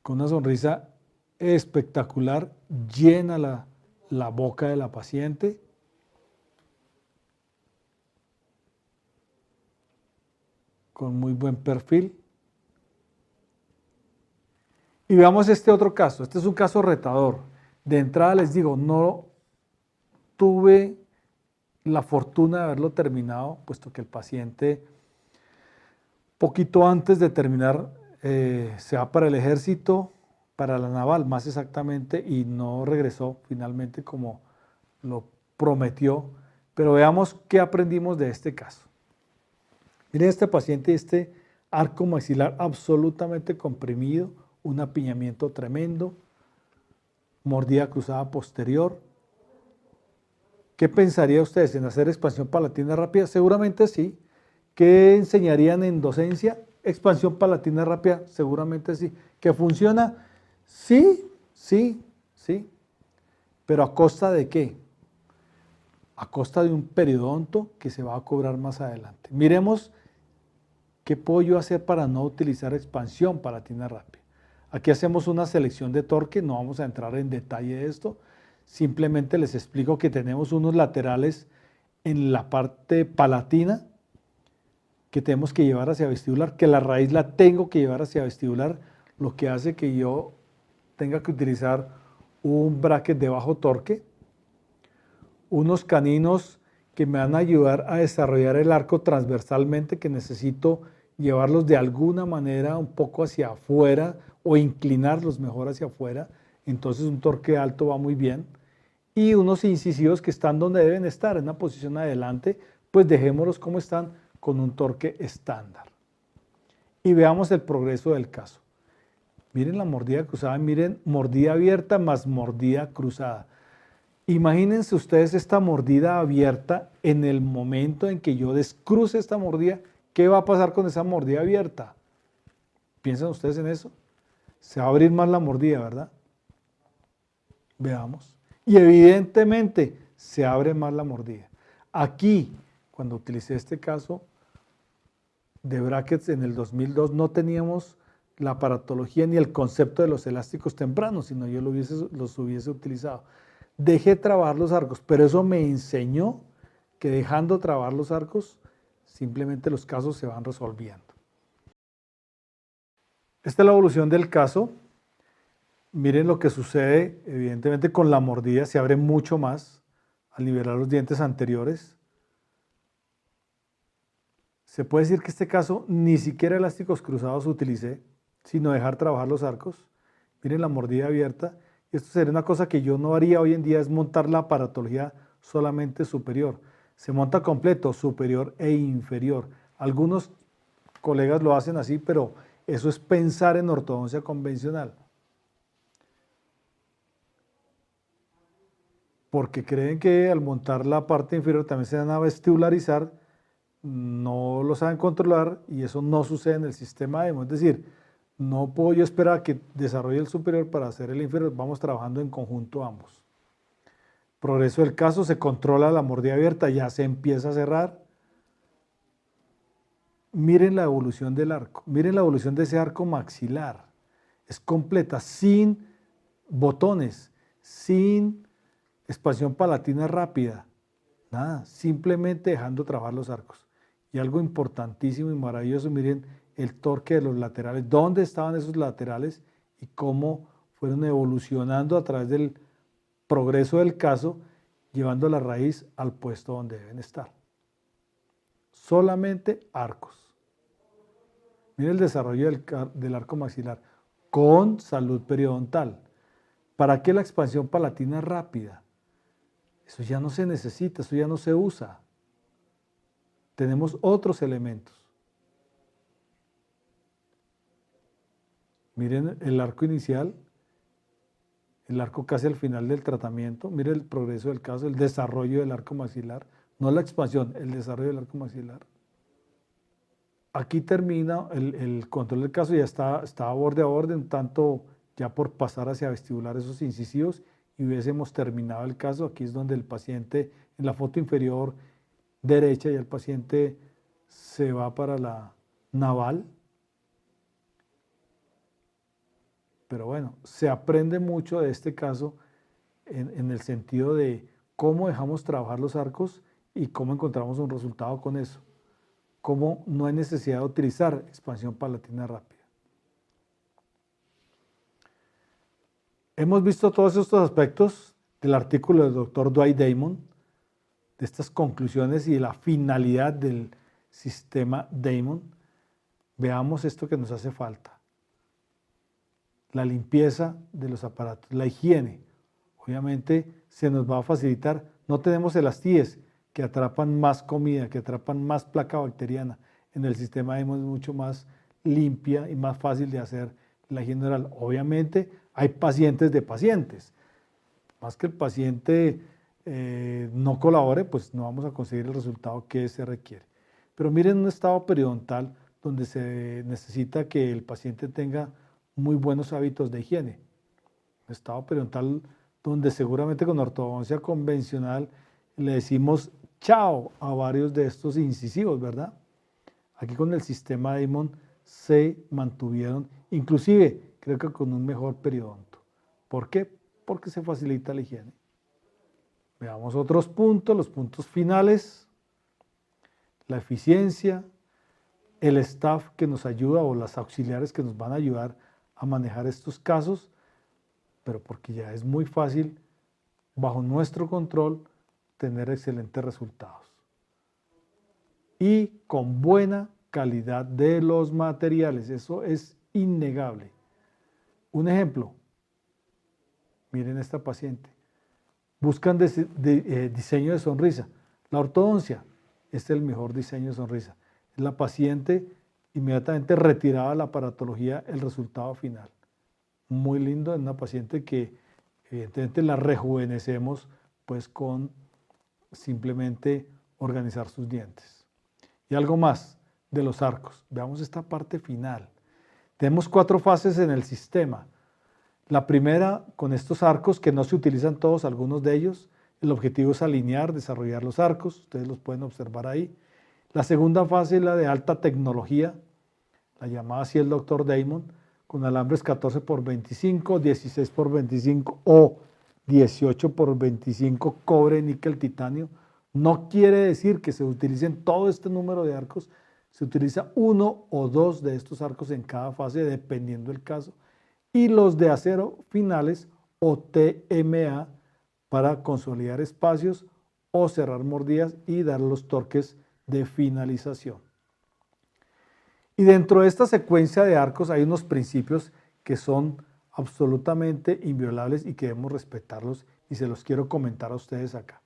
Con una sonrisa espectacular, llena la boca de la paciente. Con muy buen perfil. Y veamos este otro caso. Este es un caso retador. De entrada les digo, no tuve la fortuna de haberlo terminado, puesto que el paciente, poquito antes de terminar, se va para el ejército, para la naval más exactamente, y no regresó finalmente como lo prometió. Pero veamos qué aprendimos de este caso. Miren este paciente, este arco maxilar absolutamente comprimido, un apiñamiento tremendo, mordida cruzada posterior. ¿Qué pensarían ustedes en hacer expansión palatina rápida? Seguramente sí. ¿Qué enseñarían en docencia? Expansión palatina rápida, seguramente sí. ¿Que funciona? Sí, sí, sí. ¿Pero a costa de qué? A costa de un periodonto que se va a cobrar más adelante. Miremos qué puedo yo hacer para no utilizar expansión palatina rápida. Aquí hacemos una selección de torque, no vamos a entrar en detalle de esto. Simplemente les explico que tenemos unos laterales en la parte palatina que tenemos que llevar hacia vestibular, que la raíz la tengo que llevar hacia vestibular, lo que hace que yo tenga que utilizar un bracket de bajo torque, unos caninos que me van a ayudar a desarrollar el arco transversalmente, que necesito llevarlos de alguna manera un poco hacia afuera o inclinarlos mejor hacia afuera. Entonces un torque alto va muy bien. Y unos incisivos que están donde deben estar, en una posición adelante, pues dejémoslos como están con un torque estándar. Y veamos el progreso del caso. Miren la mordida cruzada, miren mordida abierta más mordida cruzada. Imagínense ustedes esta mordida abierta en el momento en que yo descruce esta mordida. ¿Qué va a pasar con esa mordida abierta? ¿Piensan ustedes en eso? Se va a abrir más la mordida, ¿verdad? Veamos. Y evidentemente se abre más la mordida. Aquí, cuando utilicé este caso de brackets en el 2002, no teníamos la aparatología ni el concepto de los elásticos tempranos, sino yo los hubiese utilizado. Dejé trabar los arcos, pero eso me enseñó que dejando trabar los arcos, simplemente los casos se van resolviendo. Esta es la evolución del caso. Miren lo que sucede, evidentemente con la mordida se abre mucho más al liberar los dientes anteriores. Se puede decir que este caso ni siquiera elásticos cruzados utilicé, sino dejar trabajar los arcos. Miren la mordida abierta. Esto sería una cosa que yo no haría hoy en día, es montar la aparatología solamente superior. Se monta completo, superior e inferior. Algunos colegas lo hacen así, pero eso es pensar en ortodoncia convencional. Porque creen que al montar la parte inferior también se van a vestibularizar, no lo saben controlar y eso no sucede en el sistema Damon. Es decir, No puedo yo esperar a que desarrolle el superior para hacer el inferior, vamos trabajando en conjunto ambos. Progreso del caso, se controla la mordida abierta, ya se empieza a cerrar. Miren la evolución del arco, miren la evolución de ese arco maxilar. Es completa, sin botones, sin expansión palatina rápida, nada, simplemente dejando trabajar los arcos. Y algo importantísimo y maravilloso, miren el torque de los laterales, dónde estaban esos laterales y cómo fueron evolucionando a través del progreso del caso, llevando la raíz al puesto donde deben estar. Solamente arcos. Miren el desarrollo del arco maxilar con salud periodontal. ¿Para qué la expansión palatina rápida? Eso ya no se necesita, eso ya no se usa. Tenemos otros elementos. Miren el arco inicial, el arco casi al final del tratamiento. Miren el progreso del caso, el desarrollo del arco maxilar. No la expansión, el desarrollo del arco maxilar. Aquí termina el control del caso, ya está borde a borde, un tanto ya por pasar hacia vestibular esos incisivos y hubiésemos terminado el caso. Aquí es donde el paciente, en la foto inferior derecha, ya el paciente se va para la naval. Pero bueno, se aprende mucho de este caso en el sentido de cómo dejamos trabajar los arcos y cómo encontramos un resultado con eso. Cómo no hay necesidad de utilizar expansión palatina rápida. Hemos visto todos estos aspectos del artículo del doctor Dwight Damon, de estas conclusiones y de la finalidad del sistema Damon. Veamos esto que nos hace falta. La limpieza de los aparatos, la higiene. Obviamente se nos va a facilitar. No tenemos elastíes que atrapan más comida, que atrapan más placa bacteriana. En el sistema Damon es mucho más limpia y más fácil de hacer la higiene oral. Obviamente hay pacientes de pacientes. Más que el paciente no colabore, pues no vamos a conseguir el resultado que se requiere. Pero miren un estado periodontal donde se necesita que el paciente tenga muy buenos hábitos de higiene. Un estado periodontal donde seguramente con ortodoncia convencional le decimos chao a varios de estos incisivos, ¿verdad? Aquí con el sistema Damon se mantuvieron, inclusive creo que con un mejor periodonto. ¿Por qué? Porque se facilita la higiene. Veamos otros puntos, los puntos finales, la eficiencia, el staff que nos ayuda o las auxiliares que nos van a ayudar a manejar estos casos, pero porque ya es muy fácil, bajo nuestro control, tener excelentes resultados. Y con buena calidad de los materiales, eso es innegable. Un ejemplo, miren esta paciente, buscan diseño de sonrisa. La ortodoncia es el mejor diseño de sonrisa. La paciente inmediatamente retiraba la aparatología, el resultado final. Muy lindo, en una paciente que evidentemente la rejuvenecemos pues con simplemente organizar sus dientes. Y algo más de los arcos. Veamos esta parte final. Tenemos 4 fases en el sistema. La primera, con estos arcos que no se utilizan todos, algunos de ellos. El objetivo es alinear, desarrollar los arcos. Ustedes los pueden observar ahí. La segunda fase es la de alta tecnología, la llamada así el Dr. Damon, con alambres 14x25, 16x25 o 18x25 cobre, níquel, titanio. No quiere decir que se utilicen todo este número de arcos, se utiliza 1 o 2 de estos arcos en cada fase, dependiendo del caso. Y los de acero finales o TMA para consolidar espacios o cerrar mordidas y dar los torques de finalización. Y dentro de esta secuencia de arcos hay unos principios que son absolutamente inviolables y que debemos respetarlos y se los quiero comentar a ustedes acá.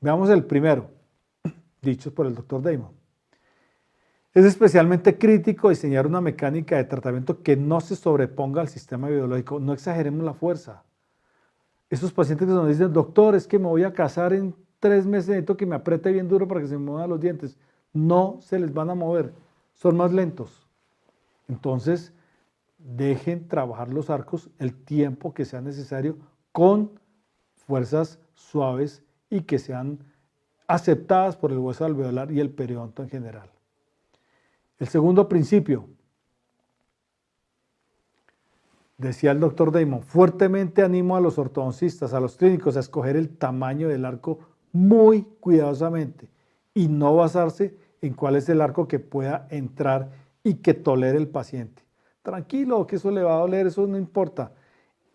Veamos el primero, dicho por el Dr. Damon. Es especialmente crítico diseñar una mecánica de tratamiento que no se sobreponga al sistema biológico. No exageremos la fuerza. Esos pacientes que nos dicen, doctor, es que me voy a casar en 3 meses, necesito que me apriete bien duro para que se me muevan los dientes. No se les van a mover, son más lentos. Entonces, dejen trabajar los arcos el tiempo que sea necesario con fuerzas suaves y que sean aceptadas por el hueso alveolar y el periodonto en general. El segundo principio, decía el doctor Damon, fuertemente animo a los ortodoncistas, a los clínicos a escoger el tamaño del arco muy cuidadosamente y no basarse en cuál es el arco que pueda entrar y que tolere el paciente. Tranquilo, que eso le va a doler, eso no importa.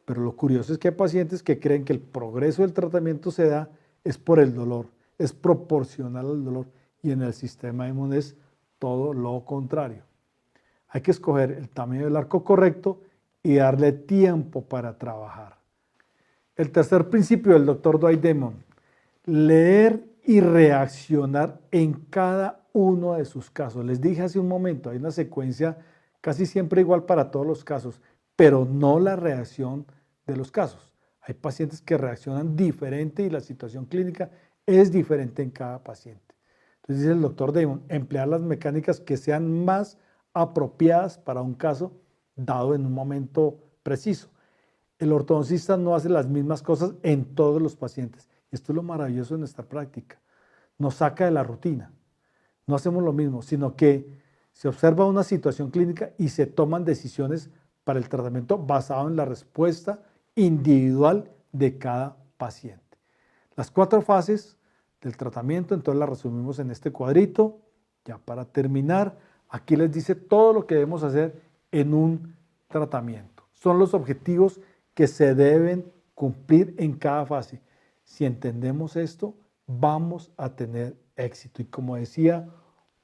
Pero lo curioso es que hay pacientes que creen que el progreso del tratamiento se da es por el dolor, es proporcional al dolor, y en el sistema inmune es todo lo contrario. Hay que escoger el tamaño del arco correcto y darle tiempo para trabajar. El tercer principio del Dr. Dwight Damon, leer y reaccionar en cada uno de sus casos. Les dije hace un momento, hay una secuencia casi siempre igual para todos los casos, pero no la reacción de los casos. Hay pacientes que reaccionan diferente y la situación clínica es diferente en cada paciente. Entonces dice el doctor Damon, emplear las mecánicas que sean más apropiadas para un caso dado en un momento preciso. El ortodoncista no hace las mismas cosas en todos los pacientes. Esto es lo maravilloso de nuestra práctica. Nos saca de la rutina. No hacemos lo mismo, sino que se observa una situación clínica y se toman decisiones para el tratamiento basado en la respuesta individual de cada paciente. Las 4 fases del tratamiento, entonces las resumimos en este cuadrito. Ya para terminar, aquí les dice todo lo que debemos hacer en un tratamiento. Son los objetivos que se deben cumplir en cada fase. Si entendemos esto, vamos a tener éxito. Y como decía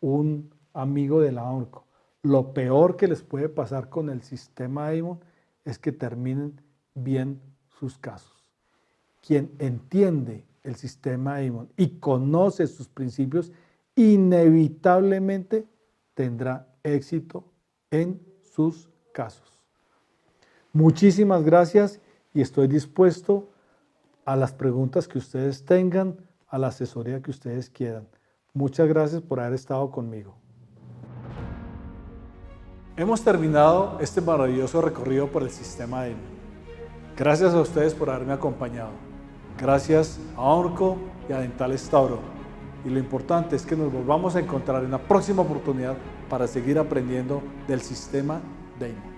un amigo de la ONCO, lo peor que les puede pasar con el sistema Damon es que terminen bien sus casos. Quien entiende el sistema Damon y conoce sus principios, inevitablemente tendrá éxito en sus casos. Muchísimas gracias y estoy dispuesto a las preguntas que ustedes tengan, a la asesoría que ustedes quieran. Muchas gracias por haber estado conmigo. Hemos terminado este maravilloso recorrido por el sistema Damon. Gracias a ustedes por haberme acompañado. Gracias a Orco y a Dentales Tauro. Y lo importante es que nos volvamos a encontrar en la próxima oportunidad para seguir aprendiendo del sistema Damon.